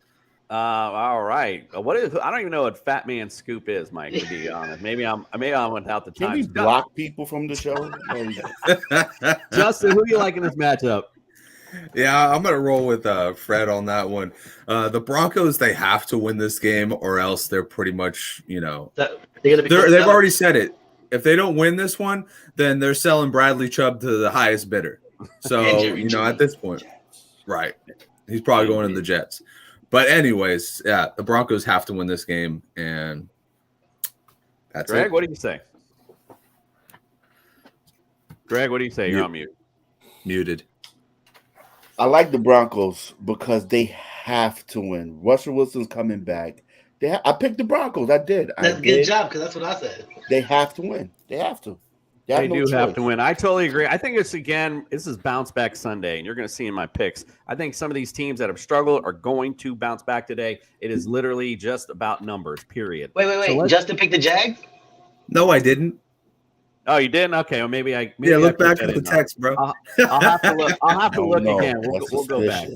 All right. I don't even know what Fat Man Scoop is, Mike, to be honest. Maybe I'm without the time. Can we block people from the show? Justin, who you like in this matchup? Yeah, I'm going to roll with Fred on that one. The Broncos, they have to win this game or else they're pretty much, they've already said it. If they don't win this one, then they're selling Bradley Chubb to the highest bidder. So, at this point, right. He's probably going to the Jets. But anyways, yeah, the Broncos have to win this game, and that's Greg, it. what do you say? Greg, what do you say? You're on mute. Muted. I like the Broncos because they have to win. Russell Wilson's coming back. I picked the Broncos. I did. That's a good job because that's what I said. They have to win. They have to. They do have to win. I totally agree. I think this is bounce back Sunday, and you're going to see in my picks. I think some of these teams that have struggled are going to bounce back today. It is literally just about numbers, period. Wait. So Justin picked the Jags? No, I didn't. Oh, you didn't? Okay, well, maybe I. Look back at the text, bro. I'll have to look. I'll have to look again. We'll go back.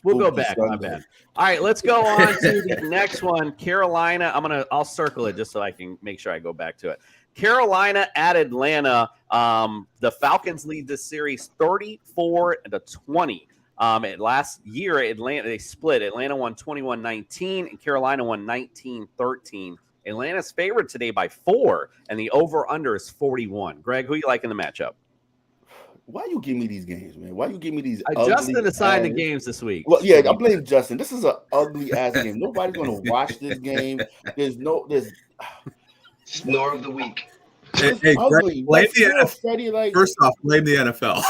We'll go back. My bad. All right, let's go on to the next one. Carolina. I'll circle it just so I can make sure I go back to it. Carolina at Atlanta. The Falcons lead this series 34-20. Last year, Atlanta they split. Atlanta won 21-19, and Carolina won 19-13. Atlanta's favored today by 4, and the over/under is 41. Greg, who you like in the matchup? Why you give me these games, man? Why you give me these? Justin assigned the games this week. Well, yeah, I blame Justin. This is an ugly ass game. Nobody's gonna watch this game. There's snore of the week. Hey, Greg, blame the NFL. First off, blame the NFL.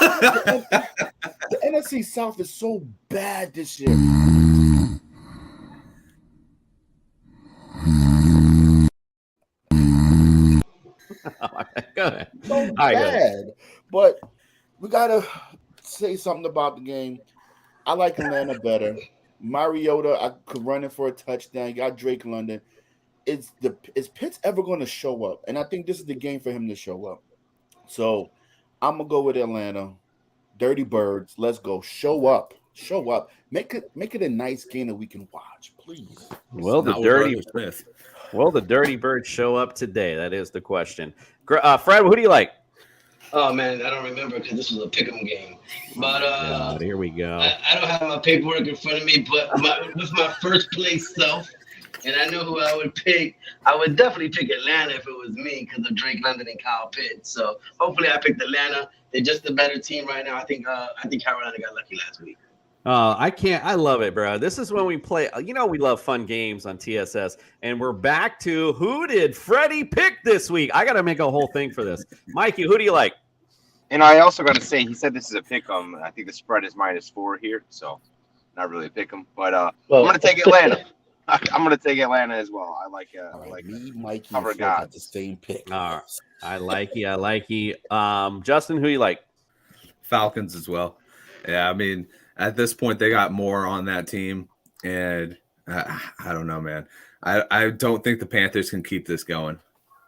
The NFC South is so bad this year. Go ahead. So bad. But we gotta say something about the game. I like Atlanta better. Mariota, I could run it for a touchdown. You got Drake London. Is Pitts ever going to show up? And I think this is the game for him to show up. So I'm gonna go with Atlanta. Dirty Birds. Let's go. Show up. Show up. Make it a nice game that we can watch, please. Well, the Dirty Birds show up today? That is the question. Fred, who do you like? Oh man, I don't remember because this was a pick'em game. But here we go. I don't have my paperwork in front of me, but with my first place self, and I know who I would pick. I would definitely pick Atlanta if it was me because of Drake London and Kyle Pitts. So hopefully I picked Atlanta. They're just a better team right now. I think Carolina got lucky last week. I love it, bro. This is when we play. We love fun games on TSS, and we're back to who did Freddie pick this week? I got to make a whole thing for this. Mikey, who do you like? And I also got to say, he said this is a pick 'em. I think the spread is -4 here, so not really a pick 'em. But I'm going to take Atlanta. I'm going to take Atlanta as well. I like me, Mikey, cover got the same pick. All right. I like you. Justin, who you like? Falcons as well. Yeah, I mean, at this point, they got more on that team, and I don't know, man. I don't think the Panthers can keep this going.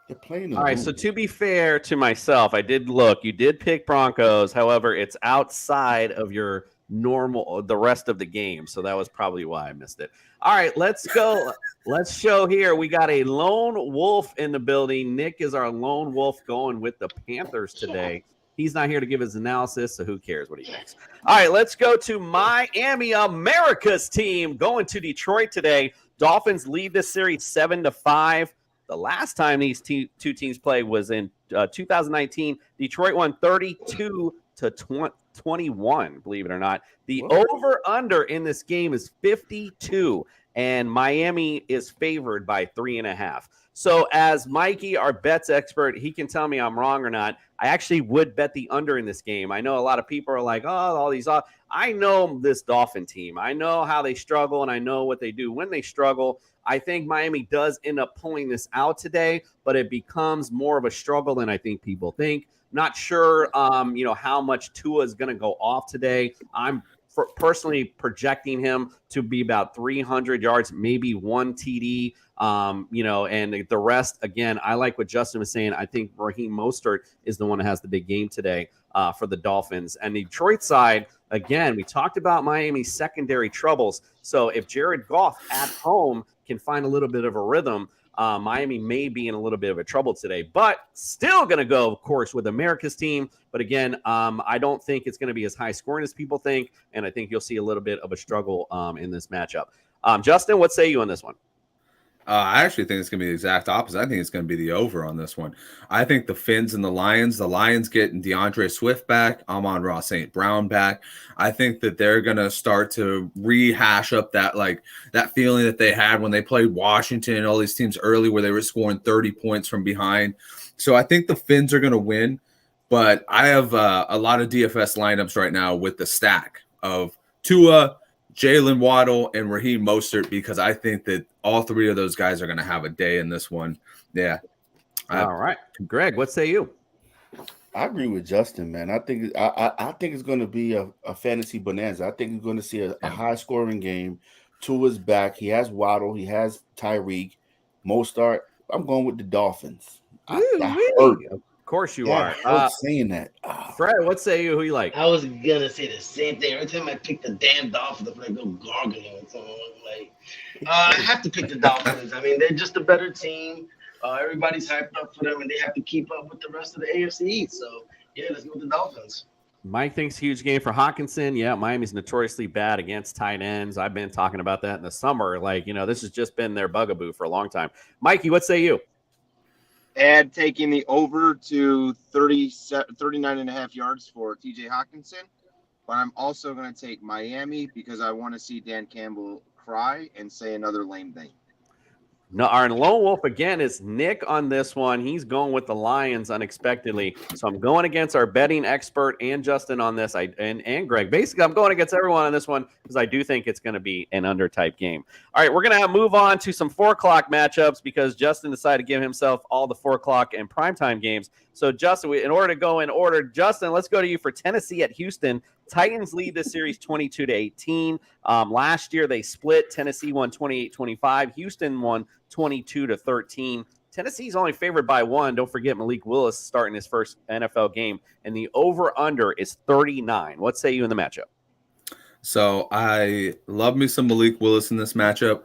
They're playing. All right, so to be fair to myself, I did look. You did pick Broncos. However, it's outside of your the rest of the game, so that was probably why I missed it. All right, let's go. Let's show here. We got a lone wolf in the building. Nick is our lone wolf going with the Panthers today. He's not here to give his analysis, so who cares what he thinks? All right, let's go to Miami, America's team, going to Detroit today. Dolphins lead this series 7-5. The last time these two teams played was in 2019. Detroit won 32-21, believe it or not. The over-under in this game is 52, and Miami is favored by 3.5. So as Mikey, our bets expert, he can tell me I'm wrong or not. I actually would bet the under in this game. I know a lot of people are like, oh, all these. I know this Dolphin team. I know how they struggle, and I know what they do when they struggle. I think Miami does end up pulling this out today, but it becomes more of a struggle than I think people think. Not sure, how much Tua is going to go off today. I'm personally projecting him to be about 300 yards, maybe 1 TD. And the rest, again, I like what Justin was saying. I think Raheem Mostert is the one that has the big game today for the Dolphins. And the Detroit side, again, we talked about Miami's secondary troubles. So if Jared Goff at home can find a little bit of a rhythm, Miami may be in a little bit of a trouble today, but still going to go, of course, with America's team. But again, I don't think it's going to be as high scoring as people think, and I think you'll see a little bit of a struggle in this matchup. Justin, what say you on this one? I actually think it's going to be the exact opposite. I think it's going to be the over on this one. I think the Finns and the Lions getting DeAndre Swift back, Amon-Ra St. Brown back. I think that they're going to start to rehash up that feeling that they had when they played Washington and all these teams early where they were scoring 30 points from behind. So I think the Finns are going to win, but I have a lot of DFS lineups right now with the stack of Tua, Jalen Waddle, and Raheem Mostert because I think that all three of those guys are going to have a day in this one. Yeah. All right. Greg, what say you? I agree with Justin, man. I think it's going to be a fantasy bonanza. I think we're going to see a high-scoring game. Tua's back. He has Waddle. He has Tyreek. Mostert. I'm going with the Dolphins. Of course you are. Saying that. Fred, what say you? Who you like? I was gonna say the same thing. Every time I pick the damn Dolphins, I feel like go gargling or something. I have to pick the Dolphins. I mean, they're just a better team. Everybody's hyped up for them, and they have to keep up with the rest of the AFC East. So yeah, let's go with the Dolphins. Mike thinks huge game for Hawkinson. Yeah, Miami's notoriously bad against tight ends. I've been talking about that in the summer. Like, this has just been their bugaboo for a long time. Mikey, what say you? And taking the over to 39 and a half yards for TJ Hawkinson. But I'm also going to take Miami because I want to see Dan Campbell cry and say another lame thing. No, our lone wolf again is Nick on this one. He's going with the Lions unexpectedly. So I'm going against our betting expert and Justin on this. And Greg. Basically, I'm going against everyone on this one because I do think it's going to be an under type game. All right, we're going to move on to some 4 o'clock matchups because Justin decided to give himself all the 4 o'clock and primetime games. So Justin, in order to go in order, Justin, let's go to you for Tennessee at Houston. Titans lead this series 22-18. Last year they split. Tennessee won 28-25. Houston won 22-13. Tennessee's only favored by 1. Don't forget Malik Willis starting his first NFL game, and the over/under is 39. What say you in the matchup? So I love me some Malik Willis in this matchup.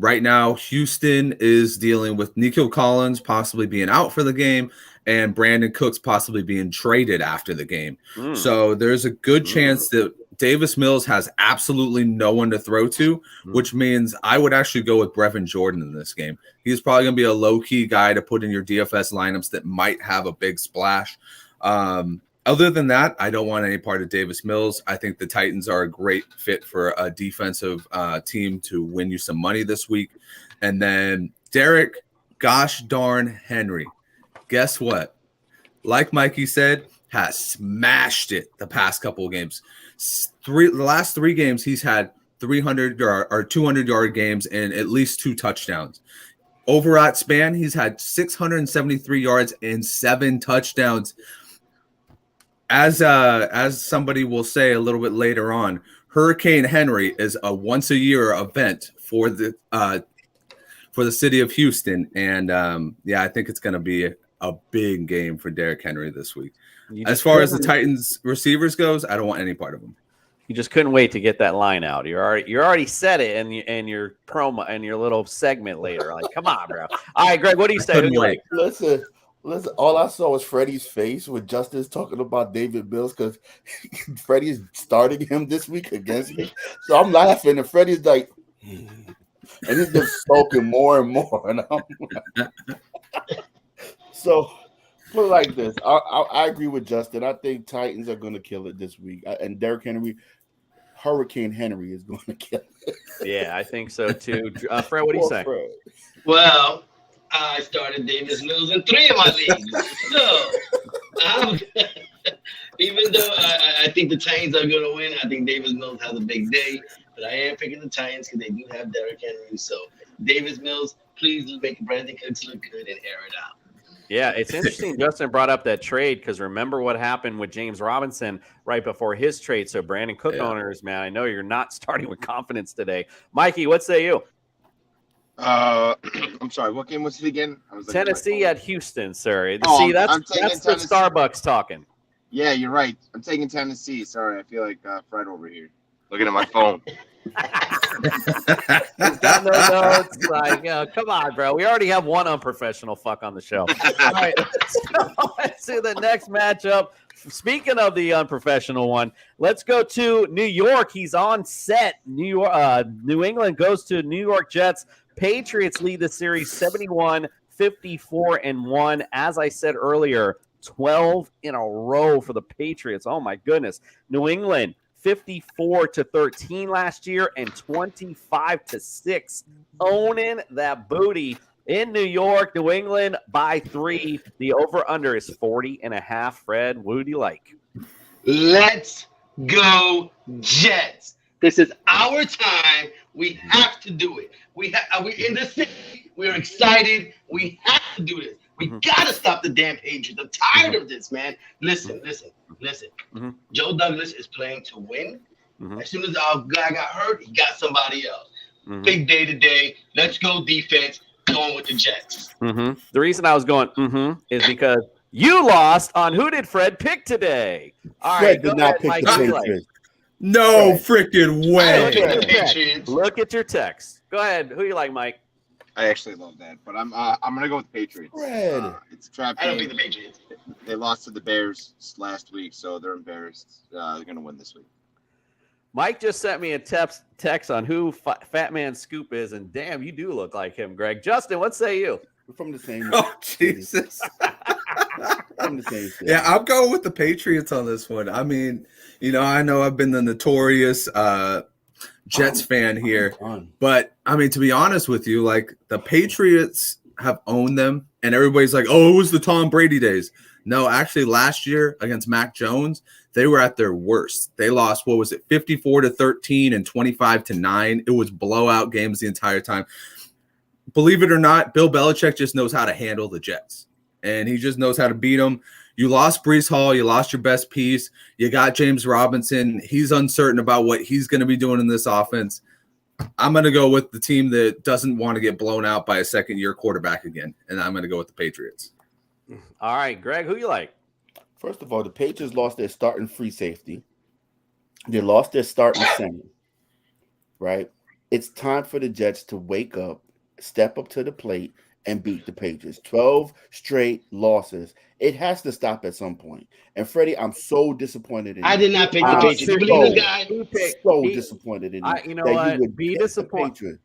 Right now, Houston is dealing with Nico Collins possibly being out for the game and Brandon Cooks possibly being traded after the game. So there's a good chance that Davis Mills has absolutely no one to throw to, which means I would actually go with Brevin Jordan in this game. He's probably going to be a low-key guy to put in your DFS lineups that might have a big splash. Other than that, I don't want any part of Davis Mills. I think the Titans are a great fit for a defensive team to win you some money this week. And then Derek, gosh darn Henry. Guess what? Like Mikey said, has smashed it the past couple of games. The last 3 games, he's had 300 or 200-yard games and at least 2 touchdowns. Over at span, he's had 673 yards and 7 touchdowns. As somebody will say a little bit later on, Hurricane Henry is a once-a-year event for the city of Houston, and I think it's going to be a big game for Derrick Henry this week. As far as the Titans receivers goes, I don't want any part of them. You just couldn't wait to get that line out. You already said it in your promo and your little segment later. Like, come on, bro. All right, Greg, what do you say? Like? Listen. All I saw was Freddie's face when Justin's talking about David Mills because Freddie's starting him this week against me. So I'm laughing, and Freddie's like, and he's just sulking more and more. And so put it like this. I agree with Justin. I think Titans are going to kill it this week. And Derrick Henry, Hurricane Henry is going to kill it. Yeah, I think so too. Fred, what do you say? Fred. Well, I started Davis Mills in 3 of my leagues. So, even though I think the Titans are going to win, I think Davis Mills has a big day. But I am picking the Titans because they do have Derrick Henry. So, Davis Mills, please make Brandon Cooks look good and air it out. Yeah, it's interesting. Justin brought up that trade because remember what happened with James Robinson right before his trade. So, Brandon Cook owners, man, I know you're not starting with confidence today. Mikey, what say you? I'm sorry. What game was it again? Tennessee at Houston, sir. Oh, See, that's the Starbucks talking. Yeah, you're right. I'm taking Tennessee. Sorry, I feel like Fred over here looking at my phone. He's got no notes. Like, come on, bro. We already have one unprofessional fuck on the show. All right, let's do the next matchup. Speaking of the unprofessional one, let's go to New York. He's on set. New England goes to New York Jets. Patriots lead the series 71-54-1. As I said earlier, 12 in a row for the Patriots. Oh, my goodness. New England, 54-13 last year and 25-6. Owning that booty in New York. New England by 3. The over-under is 40.5. Fred, what do you like? Let's go Jets. This is our time. We have to do it. We're in the city. We're excited. We have to do this. We gotta stop the damn Patriots. I'm tired of this, man. Listen. Joe Douglas is playing to win. As soon as our guy got hurt, he got somebody else. Big day today. Let's go defense. Going with the Jets. The reason I was going is because you lost on who did Fred pick today? All right, Fred did not pick the Patriots. No freaking way. Look at your text. Go ahead. Who you like, Mike? I actually love that, but I'm gonna go with the Patriots. Fred. It's a trap. I don't pick the Patriots. They lost to the Bears last week, so they're embarrassed. They're going to win this week. Mike just sent me a text on who Fat Man Scoop is, and damn, you do look like him, Greg. Justin, what say you? We're from the same. Oh, Jesus. From the same city. Yeah, I'm going with the Patriots on this one. I mean, I know I've been the notorious Jets fan here, but I mean, to be honest with you, like the Patriots have owned them, and everybody's like, "Oh, it was the Tom Brady days." No, actually, last year against Mac Jones, they were at their worst. They lost, 54-13 and 25-9. It was blowout games the entire time. Believe it or not, Bill Belichick just knows how to handle the Jets, and he just knows how to beat them. You lost Breece Hall. You lost your best piece. You got James Robinson. He's uncertain about what he's going to be doing in this offense. I'm going to go with the team that doesn't want to get blown out by a second-year quarterback again, and I'm going to go with the Patriots. All right, Greg, who you like? First of all, the Patriots lost their starting free safety. They lost their starting center, right? It's time for the Jets to wake up, step up to the plate, and beat the Patriots. 12 straight losses. It has to stop at some point. And Freddie, I'm so disappointed in you. I did not pick the Patriots. You believe this guy? Disappointed in you. You know what? Be disappointed.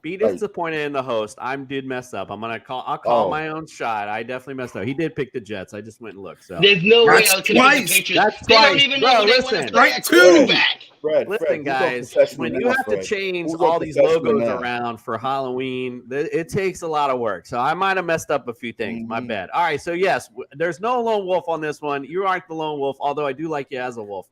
Be disappointed in the host. I did mess up. I'll call my own shot. I definitely messed up. He did pick the Jets. I just went and looked. So there's no way I was going to pick the Patriots. That's they twice. don't even know they want to play at quarterback. Listen, guys, when you have to change all these logos around for Halloween, it takes a lot of work. So I might have messed up a few things. My bad. All right. So, yes, there's no lone wolf on this one. You aren't the lone wolf, although I do like you as a wolf.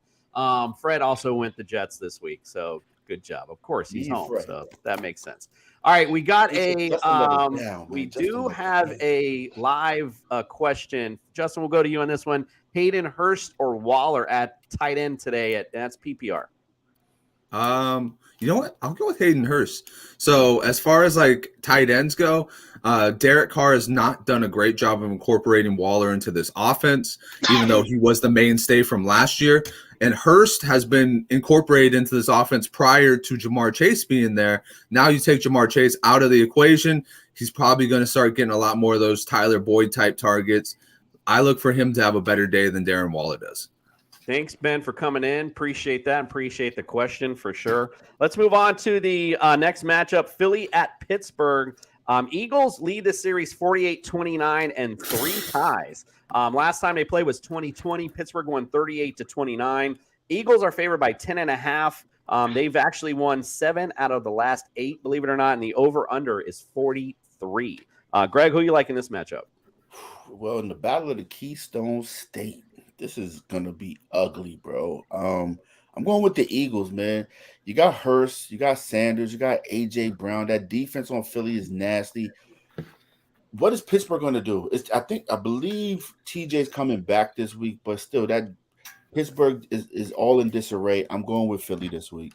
Fred also went the Jets this week. So good job. Of course, he's home. Fred. So that makes sense. All right. We got we do have a live question. Justin, we'll go to you on this one. Hayden Hurst or Waller at tight end today? That's PPR. You know what? I'll go with Hayden Hurst. So as far as like tight ends go, Derek Carr has not done a great job of incorporating Waller into this offense, even though he was the mainstay from last year. And Hurst has been incorporated into this offense prior to Jamar Chase being there. Now you take Jamar Chase out of the equation, he's probably going to start getting a lot more of those Tyler Boyd type targets. I look for him to have a better day than Darren Waller does. Thanks, Ben, for coming in. Appreciate that. Appreciate the question for sure. Let's move on to the next matchup, Philly at Pittsburgh. Eagles lead the series 48-29 and 3 ties. Last time they played was 2020. Pittsburgh won 38-29. Eagles are favored by 10.5. They've actually won 7 out of the last 8, believe it or not, and the over-under is 43. Greg, who you like in this matchup? Well, in the Battle of the Keystone State, this is going to be ugly, bro. I'm going with the Eagles, man. You got Hurst, you got Sanders, you got A.J. Brown. That defense on Philly is nasty. What is Pittsburgh going to do? I believe TJ's coming back this week, but still, that Pittsburgh is all in disarray. I'm going with Philly this week.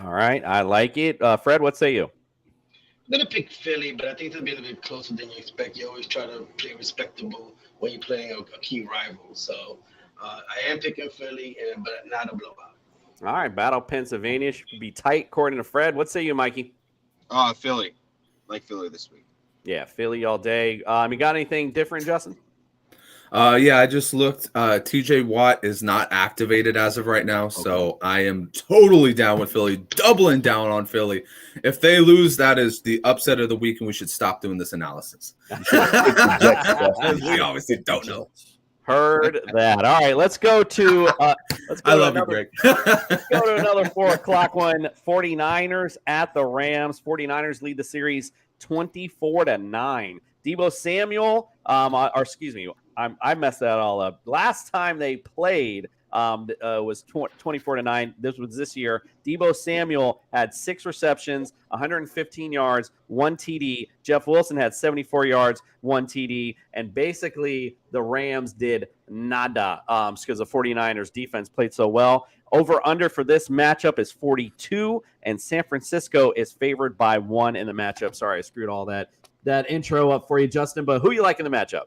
All right, I like it. Fred, what say you? I'm going to pick Philly, but I think it'll be a little bit closer than you expect. You always try to play respectable when you're playing a key rival. So I am picking Philly, but not a blowout. All right, Battle Pennsylvania should be tight, according to Fred. What say you, Mikey? Philly. Like Philly this week. Yeah, Philly all day. You got anything different, Justin? Yeah, I just looked. TJ Watt is not activated as of right now, so I am totally down with Philly, doubling down on Philly. If they lose, that is the upset of the week, and we should stop doing this analysis. We obviously don't know. Heard that. All right, let's go to I love you, Greg. Let's go to another 4 o'clock one. 49ers at the Rams. 49ers lead the series 24-9. Deebo Samuel, I messed that all up. Last time they played was 24-9. This was this year. Deebo Samuel had 6 receptions, 115 yards, 1 TD. Jeff Wilson had 74 yards, 1 TD. And basically, the Rams did nada because the 49ers defense played so well. Over-under for this matchup is 42, and San Francisco is favored by 1 in the matchup. Sorry, I screwed all that intro up for you, Justin. But who you like in the matchup?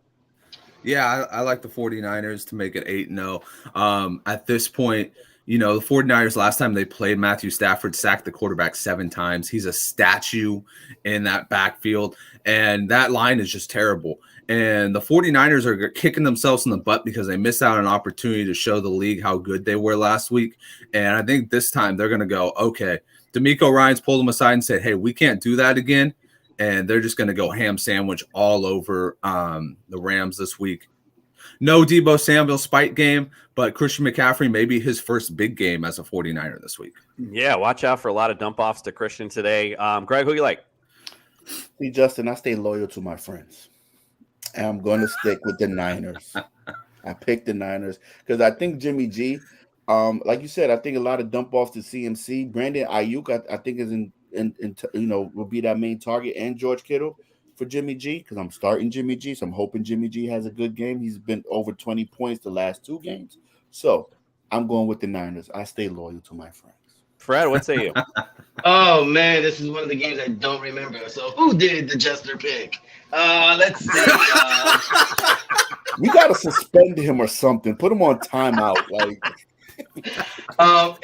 Yeah, I like the 49ers to make it 8-0. At this point, the 49ers, last time they played, Matthew Stafford sacked the quarterback 7 times. He's a statue in that backfield, and that line is just terrible. And the 49ers are kicking themselves in the butt because they missed out on an opportunity to show the league how good they were last week. And I think this time they're going to go, okay, D'Amico Ryans pulled them aside and said, hey, we can't do that again. And they're just going to go ham sandwich all over the Rams this week. No Deebo Samuel spite game, but Christian McCaffrey may be his first big game as a 49er this week. Yeah, watch out for a lot of dump offs to Christian today. Greg, who you like? See, Justin, I stay loyal to my friends. And I'm going to stick with the Niners. I picked the Niners because I think Jimmy G, like you said, I think a lot of dump offs to CMC. Brandon Ayuk, I think is in will be that main target, and George Kittle for Jimmy G because I'm starting Jimmy G. So I'm hoping Jimmy G has a good game. He's been over 20 points the last 2 games. So I'm going with the Niners. I stay loyal to my friends. Fred, what say you? Oh man, this is one of the games I don't remember. So who did the Jester pick? Let's see. We gotta suspend him or something. Put him on timeout. Like,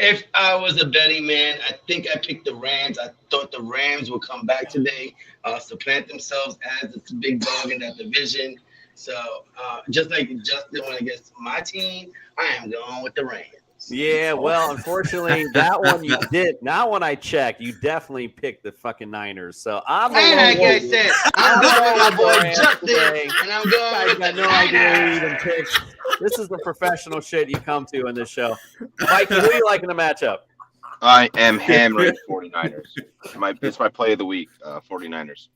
if I was a betting man, I think I picked the Rams. I thought the Rams would come back today, supplant themselves as the big dog in that division. So just like Justin went against my team, I am going with the Rams. Yeah, well, unfortunately, that one you did. That one I checked. You definitely picked the fucking Niners. So I'm like I said, I'm going with my boy Justin, and I'm going with got the no idea who Niners. even picked. This is the professional shit you come to in this show. Mikey, who do you like in the matchup? I am hammering 49ers. It's my play of the week, 49ers.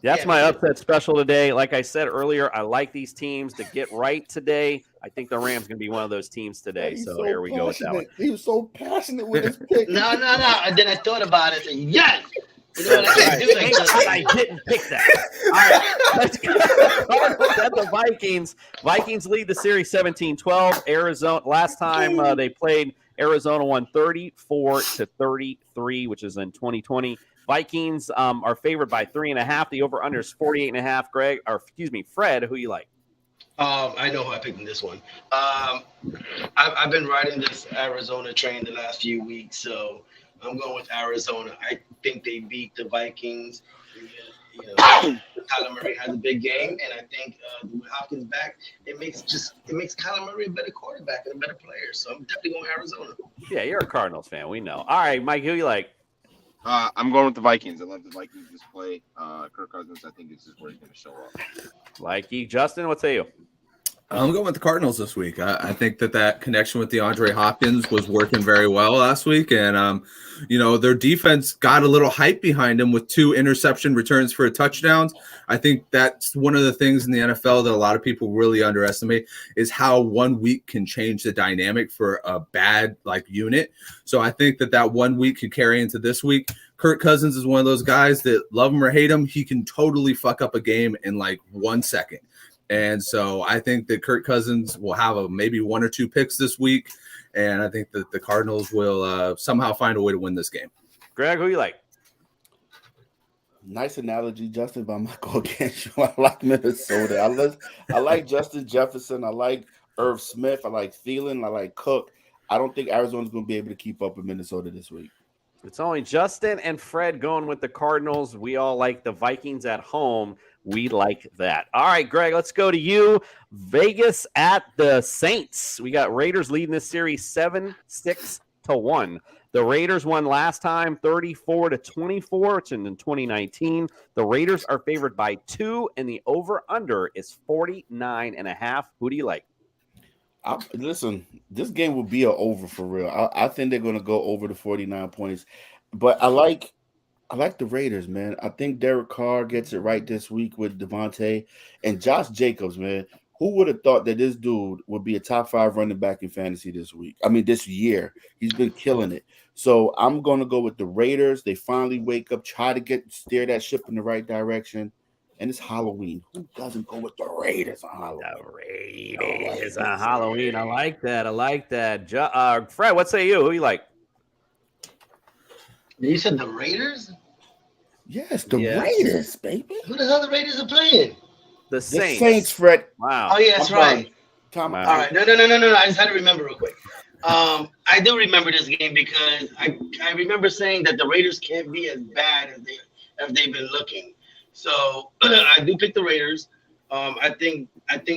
That's my upset special today. Like I said earlier, I like these teams to get right today. I think the Rams going to be one of those teams today. So here we go with that one. He was so passionate with his pick. No. And then I thought about it and said, yes! You know what I can't do Thank God I didn't pick that. All right, let's go. Cardinals at the Vikings. Vikings lead the series 17-12. Arizona, last time they played, Arizona won 34-33, which is in 2020. Vikings are favored by 3.5. The over/under is 48.5. Fred, who you like? I know who I picked in this one. I've been riding this Arizona train the last few weeks, so I'm going with Arizona. I think they beat the Vikings. Kyler Murray has a big game, and I think with Hopkins back, it makes Kyler Murray a better quarterback and a better player. So I'm definitely going Arizona. Yeah, you're a Cardinals fan. We know. All right, Mike, who you like? I'm going with the Vikings. I love the Vikings display. Kirk Cousins, I think this is where he's going to show up. Likey. Justin, what say you? I'm going with the Cardinals this week. I think that connection with DeAndre Hopkins was working very well last week. And, their defense got a little hype behind them with 2 interception returns for touchdowns. I think that's one of the things in the NFL that a lot of people really underestimate is how 1 week can change the dynamic for a bad unit. So I think that 1 week could carry into this week. Kirk Cousins is one of those guys that love him or hate him. He can totally fuck up a game in 1 second. And so I think that Kirk Cousins will have maybe 1 or 2 picks this week. And I think that the Cardinals will somehow find a way to win this game. Greg, who you like? Nice analogy, Justin, but I'm not going against you. I like Minnesota. I like Justin Jefferson. I like Irv Smith. I like Thielen. I like Cook. I don't think Arizona's going to be able to keep up with Minnesota this week. It's only Justin and Fred going with the Cardinals. We all like the Vikings at home. We like that. All right, Greg, let's go to you. Vegas at the Saints. We got Raiders leading this series 7-6-1. The Raiders won last time 34-24. It's in 2019. The Raiders are favored by 2, and the over/under is 49.5. Who do you like? Listen, this game will be an over for real. I think they're going to go over the 49 points. But I like the Raiders, man. I think Derek Carr gets it right this week with Devontae and Josh Jacobs, man. Who would have thought that this dude would be a top 5 running back in fantasy this year? He's been killing it. So I'm going to go with the Raiders. They finally wake up, try to steer that ship in the right direction. And it's Halloween. Who doesn't go with the Raiders on Halloween? The Raiders on Halloween. I like that. Fred, what say you? Who you like? You said the Raiders? Yes, the Raiders, baby. Who the hell the Raiders are playing? The Saints. The Saints, Fred. Wow. Oh, yeah, that's right. Wow. All right. No. I just had to remember real quick. I do remember this game because I remember saying that the Raiders can't be as bad as they've been looking. So I do pick the Raiders. I think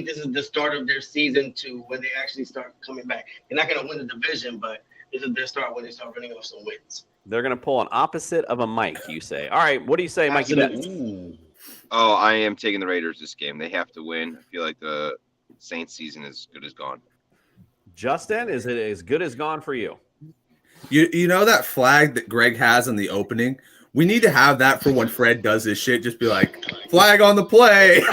this is the start of their season to when they actually start coming back. They're not gonna win the division, but this is their start when they start running off some wins. They're going to pull an opposite of a Mike, you say. All right, what do you say, Mikey Bets? Absolutely. Oh, I am taking the Raiders this game. They have to win. I feel like the Saints season is good as gone. Justin, is it as good as gone for you? You know that flag that Greg has in the opening? We need to have that for when Fred does his shit. Just be like, flag on the play.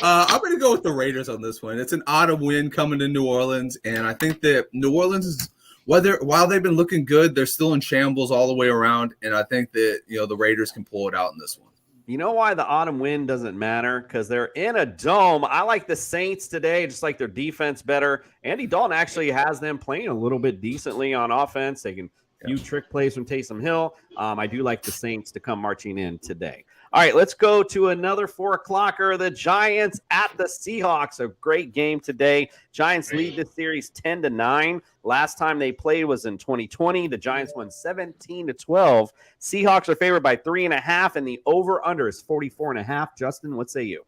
I'm going to go with the Raiders on this one. It's an autumn win coming to New Orleans, and I think that New Orleans is while they've been looking good, they're still in shambles all the way around, and I think that the Raiders can pull it out in this one. You know why the autumn win doesn't matter? Because they're in a dome. I like the Saints today, just like their defense better. Andy Dalton actually has them playing a little bit decently on offense. They can few trick plays from Taysom Hill. I do like the Saints to come marching in today. All right, let's go to another 4-o'clocker. The Giants at the Seahawks. A great game today. Giants lead the series 10-9. Last time they played was in 2020. The Giants won 17-12. Seahawks are favored by 3.5, and the over/under is 44.5. Justin, what say you?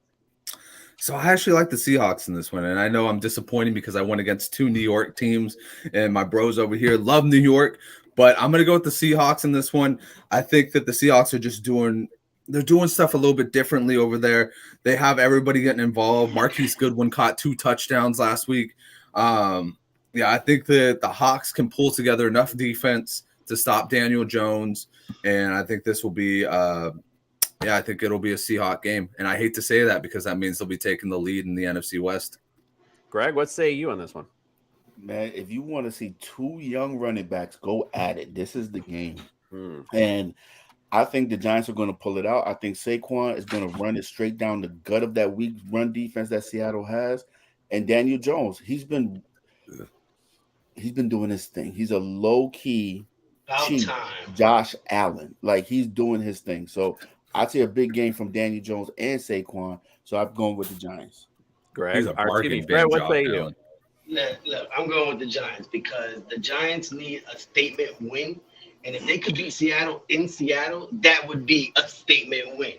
So I actually like the Seahawks in this one, and I know I'm disappointing because I went against 2 New York teams, and my bros over here love New York, but I'm going to go with the Seahawks in this one. I think that the Seahawks are just doing stuff a little bit differently over there. They have everybody getting involved. Marquise Goodwin caught 2 touchdowns last week. I think that the Hawks can pull together enough defense to stop Daniel Jones, and I think this will be I think it'll be a Seahawk game. And I hate to say that because that means they'll be taking the lead in the NFC West. Greg, what say you on this one? Man, if you want to see 2 young running backs go at it, this is the game. And I think the Giants are going to pull it out. I think Saquon is going to run it straight down the gut of that weak run defense that Seattle has. And Daniel Jones, he's been doing his thing. He's a low-key cheap Josh Allen. Like, he's doing his thing. So I'd say a big game from Daniel Jones and Saquon. So I'm going with the Giants. Greg, Fred, what say you? Look, I'm going with the Giants because the Giants need a statement win. And if they could beat Seattle in Seattle, that would be a statement win.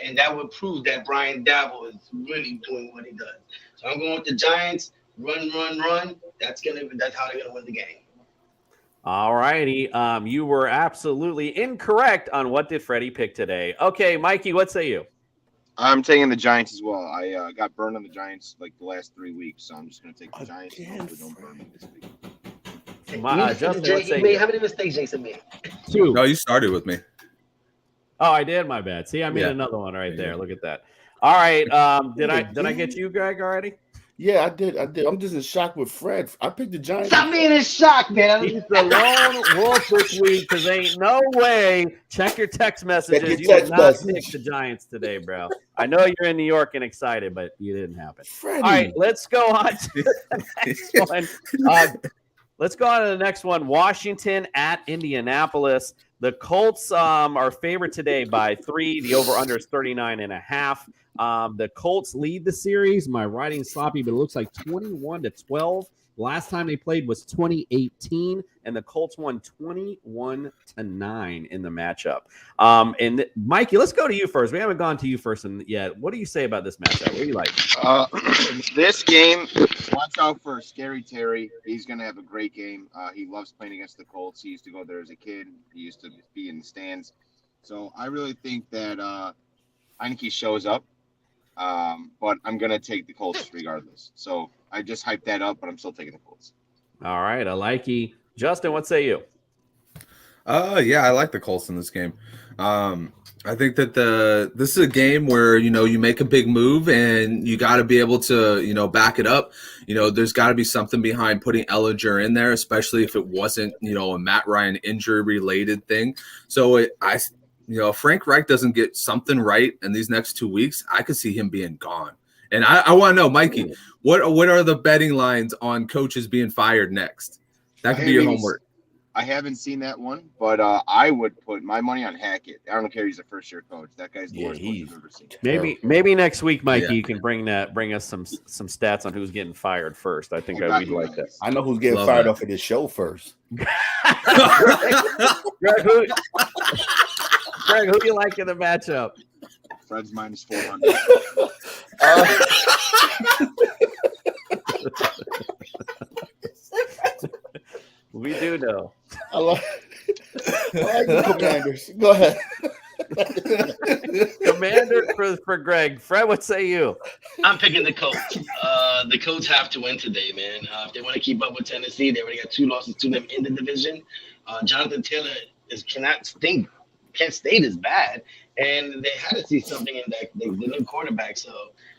And that would prove that Brian Daboll is really doing what he does. So I'm going with the Giants. Run. That's how they're gonna win the game. All righty. You were absolutely incorrect on what did Freddie pick today. Okay, Mikey, what say you? I'm taking the Giants as well. I got burned on the Giants like the last 3 weeks, so I'm just going to take the Giants. Hopefully don't burn me this week. How many mistakes Jason made? 2. No, you started with me. Oh, I did. My bad. See, I made another one right there. Look at that. All right. Did I get you, Greg, already? Yeah, I did. I'm just in shock with Fred. I picked the Giants. Stop being in shock, man. He's the lone wolf this week because ain't no way. Check your text messages. You did not pick the Giants today, bro. I know you're in New York and excited, but you didn't happen. Freddie. All right, let's go on to the next one. Let's go on to the next one. Washington at Indianapolis. The Colts are favored today by 3. The over-under is 39.5. The Colts lead the series. My writing's sloppy, but it looks like 21-12. Last time they played was 2018, and the Colts won 21-9 in the matchup. And Mikey, let's go to you first. We haven't gone to you first yet. What do you say about this matchup? What do you like? This game, watch out for Scary Terry. He's going to have a great game. He loves playing against the Colts. He used to go there as a kid. He used to be in the stands. So I really think that Heineke shows up. But I'm going to take the Colts regardless. So I just hyped that up, but I'm still taking the Colts. All right. I like you. Justin, what say you? I like the Colts in this game. I think that this is a game where, you make a big move and you got to be able to, back it up. There's got to be something behind putting Ellinger in there, especially if it wasn't, a Matt Ryan injury related thing. So Frank Reich doesn't get something right in these next 2 weeks, I could see him being gone. And I want to know, Mikey, what are the betting lines on coaches being fired next? That could be your homework. I haven't seen that one, but I would put my money on Hackett. I don't care. He's a first-year coach. That guy's the worst coach I've ever seen. Maybe next week, Mikey, you can bring us some stats on who's getting fired first. I think we'd like that. I know who's getting fired off of this show first. Greg, who do you like in the matchup? Fred's minus 400. We do know. I like the Commanders. Go ahead. Commander for Greg. Fred, what say you? I'm picking the Colts. The Colts have to win today, man. If they want to keep up with Tennessee, they already got 2 losses to them in the division. Jonathan Taylor can't stay this bad, and they had to see something in that the new quarterback. So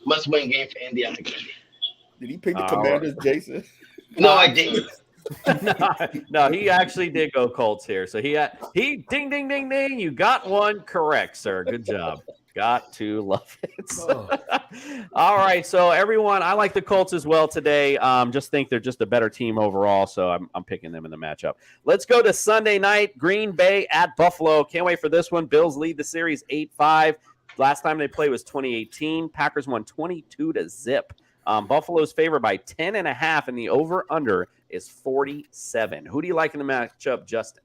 must-win game for Indiana. Did he pick the Commanders, Jason? No, I didn't. No, he actually did go Colts here. So he ding ding ding ding. You got one correct, sir. Good job. Got to love it. All right, so everyone, I like the Colts as well today. Just think they're just a better team overall, so I'm picking them in the matchup. Let's go to Sunday night. Green Bay at Buffalo. Can't wait for this one. Bills lead the series 8-5. Last time they played was 2018. Packers won 22-0. Buffalo's favored by 10.5, and the over/under is 47. Who do you like in the matchup, Justin?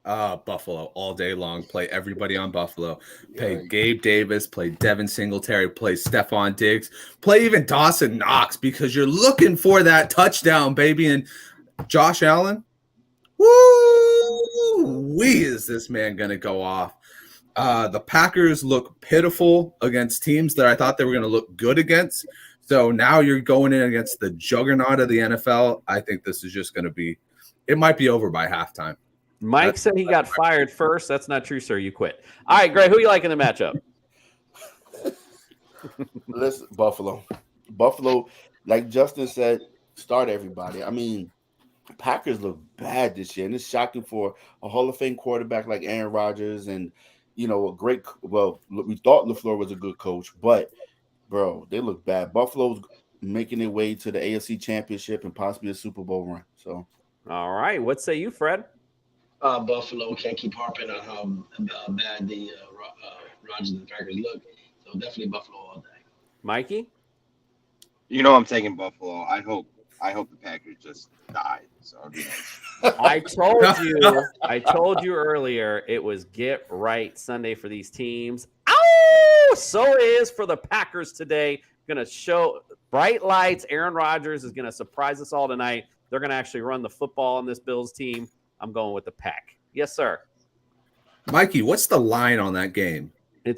Buffalo all day long. Play everybody on Buffalo. Play Gabe Davis. Play Devin Singletary. Play Stephon Diggs. Play even Dawson Knox because you're looking for that touchdown, baby. And Josh Allen, is this man going to go off? The Packers look pitiful against teams that I thought they were going to look good against. So now you're going in against the juggernaut of the NFL. I think this is just going to be – it might be over by halftime. Mike said he got fired first. That's not true, sir. You quit. All right, Greg, who you like in the matchup? Listen, Buffalo. Buffalo, like Justin said, start everybody. I mean, Packers look bad this year, and it's shocking for a Hall of Fame quarterback like Aaron Rodgers and, you know, we thought LaFleur was a good coach, but, bro, they look bad. Buffalo's making their way to the AFC Championship and possibly a Super Bowl run. So, all right. What say you, Fred? Buffalo can't keep harping on how bad the Rodgers and the Packers look. So definitely Buffalo all day. Mikey? You know I'm taking Buffalo. I hope the Packers just die. So I told you earlier it was get right Sunday for these teams. Ow! So it is for the Packers today. Going to show bright lights. Aaron Rodgers is going to surprise us all tonight. They're going to actually run the football on this Bills team. I'm going with the Pack. Yes, sir. Mikey, what's the line on that game?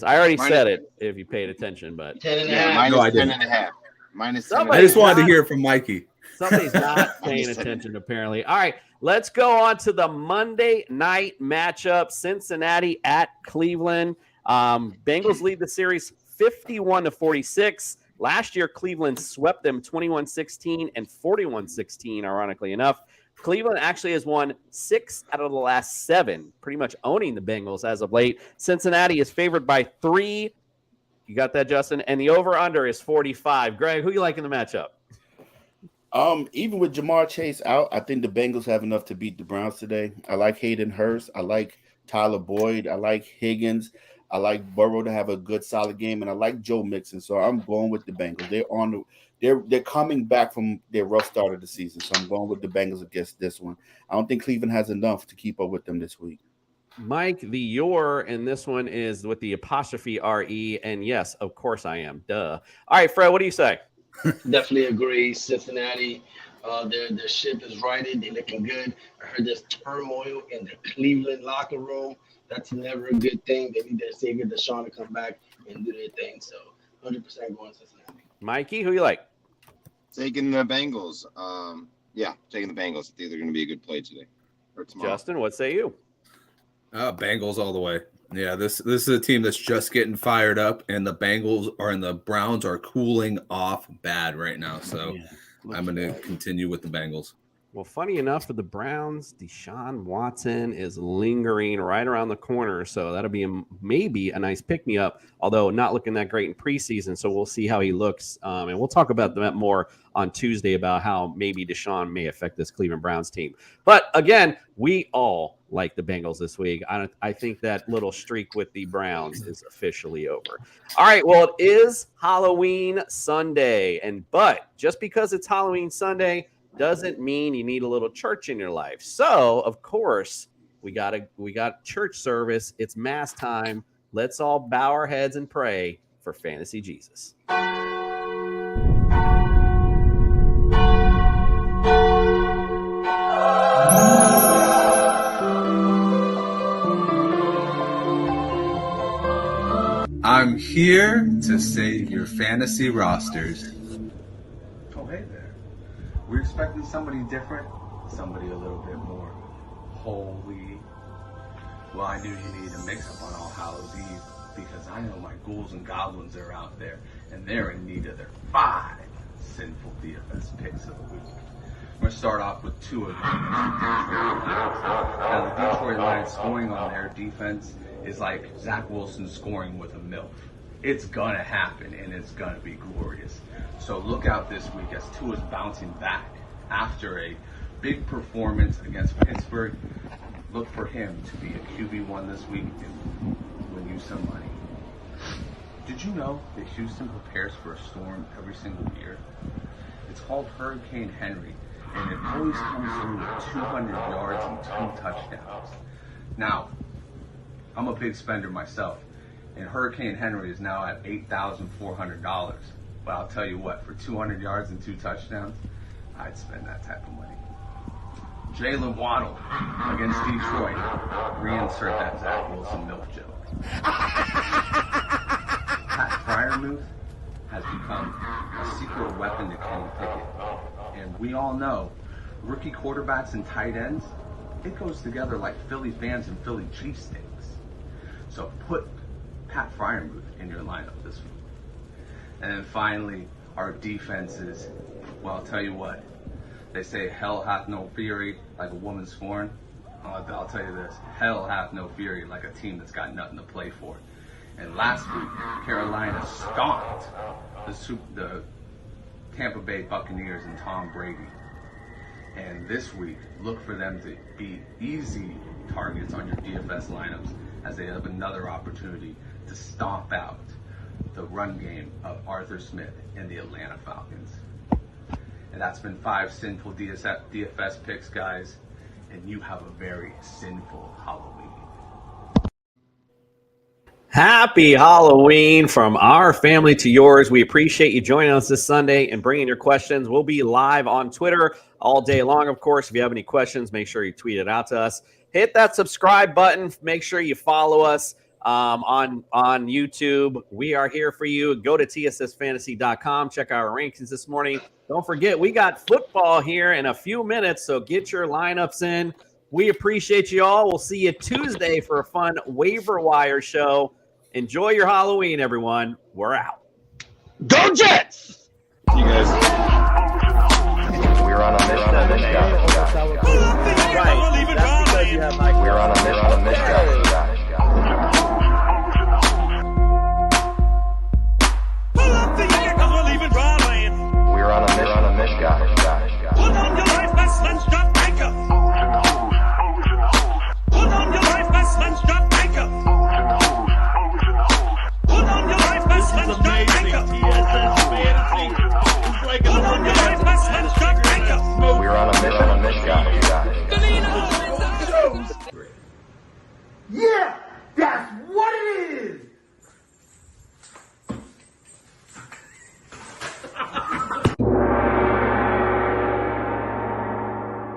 I already said it if you paid attention, but 10.5. No, I didn't. 10.5. Minus 10. I just wanted to hear it from Mikey. Somebody's not paying attention, apparently. All right, let's go on to the Monday night matchup. Cincinnati at Cleveland. Bengals lead the series 51-46. Last year, Cleveland swept them 21-16 and 41-16, ironically enough. Cleveland actually has won 6 out of the last 7, pretty much owning the Bengals as of late. Cincinnati is favored by 3. You got that, Justin? And the over-under is 45. Greg, who you like in the matchup? Even with Jamar Chase out, I think the Bengals have enough to beat the Browns today. I like Hayden Hurst. I like Tyler Boyd. I like Higgins. I like Burrow to have a good, solid game, and I like Joe Mixon. So I'm going with the Bengals. They're coming back from their rough start of the season, so I'm going with the Bengals against this one. I don't think Cleveland has enough to keep up with them this week. Mike, the your and this one is with the apostrophe RE, and yes, of course I am. Duh. All right, Fred, what do you say? Definitely agree. Cincinnati, their ship is righted. They're looking good. I heard there's turmoil in the Cleveland locker room. That's never a good thing. They need their savior, Deshaun, to come back and do their thing. So 100% going Cincinnati. Mikey, who you like? Taking the Bengals. Taking the Bengals. I think they're going to be a good play today or tomorrow. Justin, what say you? Bengals all the way. Yeah, this is a team that's just getting fired up, and the Bengals and the Browns are cooling off bad right now. So I'm going to continue with the Bengals. Well, funny enough, for the Browns, Deshaun Watson is lingering right around the corner, so that'll be maybe a nice pick-me-up, although not looking that great in preseason, so we'll see how he looks. And we'll talk about that more on Tuesday about how maybe Deshaun may affect this Cleveland Browns team. But, again, we all like the Bengals this week. I think that little streak with the Browns is officially over. All right, well, it is Halloween Sunday, but just because it's Halloween Sunday doesn't mean you need a little church in your life. So, of course, we got church service. It's mass time. let's all bow our heads and pray for Fantasy Jesus. I'm here to save your fantasy rosters. Oh, hey there. We're expecting somebody different, somebody a little bit more holy. Well, I knew you needed a mix-up on All Hallows Eve because I know my ghouls and goblins are out there and they're in need of their 5 sinful DFS picks of the week. I'm going to start off with 2 of them. Now, the Detroit Lions scoring on their defense is like Zach Wilson scoring with a MILF. It's gonna happen and it's gonna be glorious. So look out this week as Tua's bouncing back after a big performance against Pittsburgh. Look for him to be a QB1 this week and win you some money. Did you know that Houston prepares for a storm every single year? It's called Hurricane Henry, and it always comes through with 200 yards and 2 touchdowns. Now, I'm a big spender myself, and Hurricane Henry is now at $8,400. But I'll tell you what, for 200 yards and 2 touchdowns, I'd spend that type of money. Jalen Waddle against Detroit. Reinsert that Zach Wilson milk joke. Pat Freiermuth has become a secret weapon to Kenny Pickett. And we all know, rookie quarterbacks and tight ends, it goes together like Philly fans and Philly cheesesteaks. So put Pat Freiermuth in your lineup this week. And then finally, our defenses. Well, I'll tell you what. They say hell hath no fury like a woman scorned. I'll tell you this. Hell hath no fury like a team that's got nothing to play for. And last week, Carolina stomped the Tampa Bay Buccaneers and Tom Brady. And this week, look for them to be easy targets on your DFS lineups as they have another opportunity to stomp out the run game of Arthur Smith and the Atlanta Falcons. And that's been 5 sinful DFS picks, guys. And you have a very sinful Halloween. Happy Halloween from our family to yours. We appreciate you joining us this Sunday and bringing your questions. We'll be live on Twitter all day long, of course. If you have any questions, make sure you tweet it out to us. Hit that subscribe button. Make sure you follow us on YouTube. We are here for you. Go to tssfantasy.com. Check our rankings this morning. Don't forget, we got football here in a few minutes, so get your lineups in. We appreciate you all. We'll see you Tuesday for a fun waiver wire show. Enjoy your Halloween, everyone. We're out. Go Jets! You guys. We're on a mission.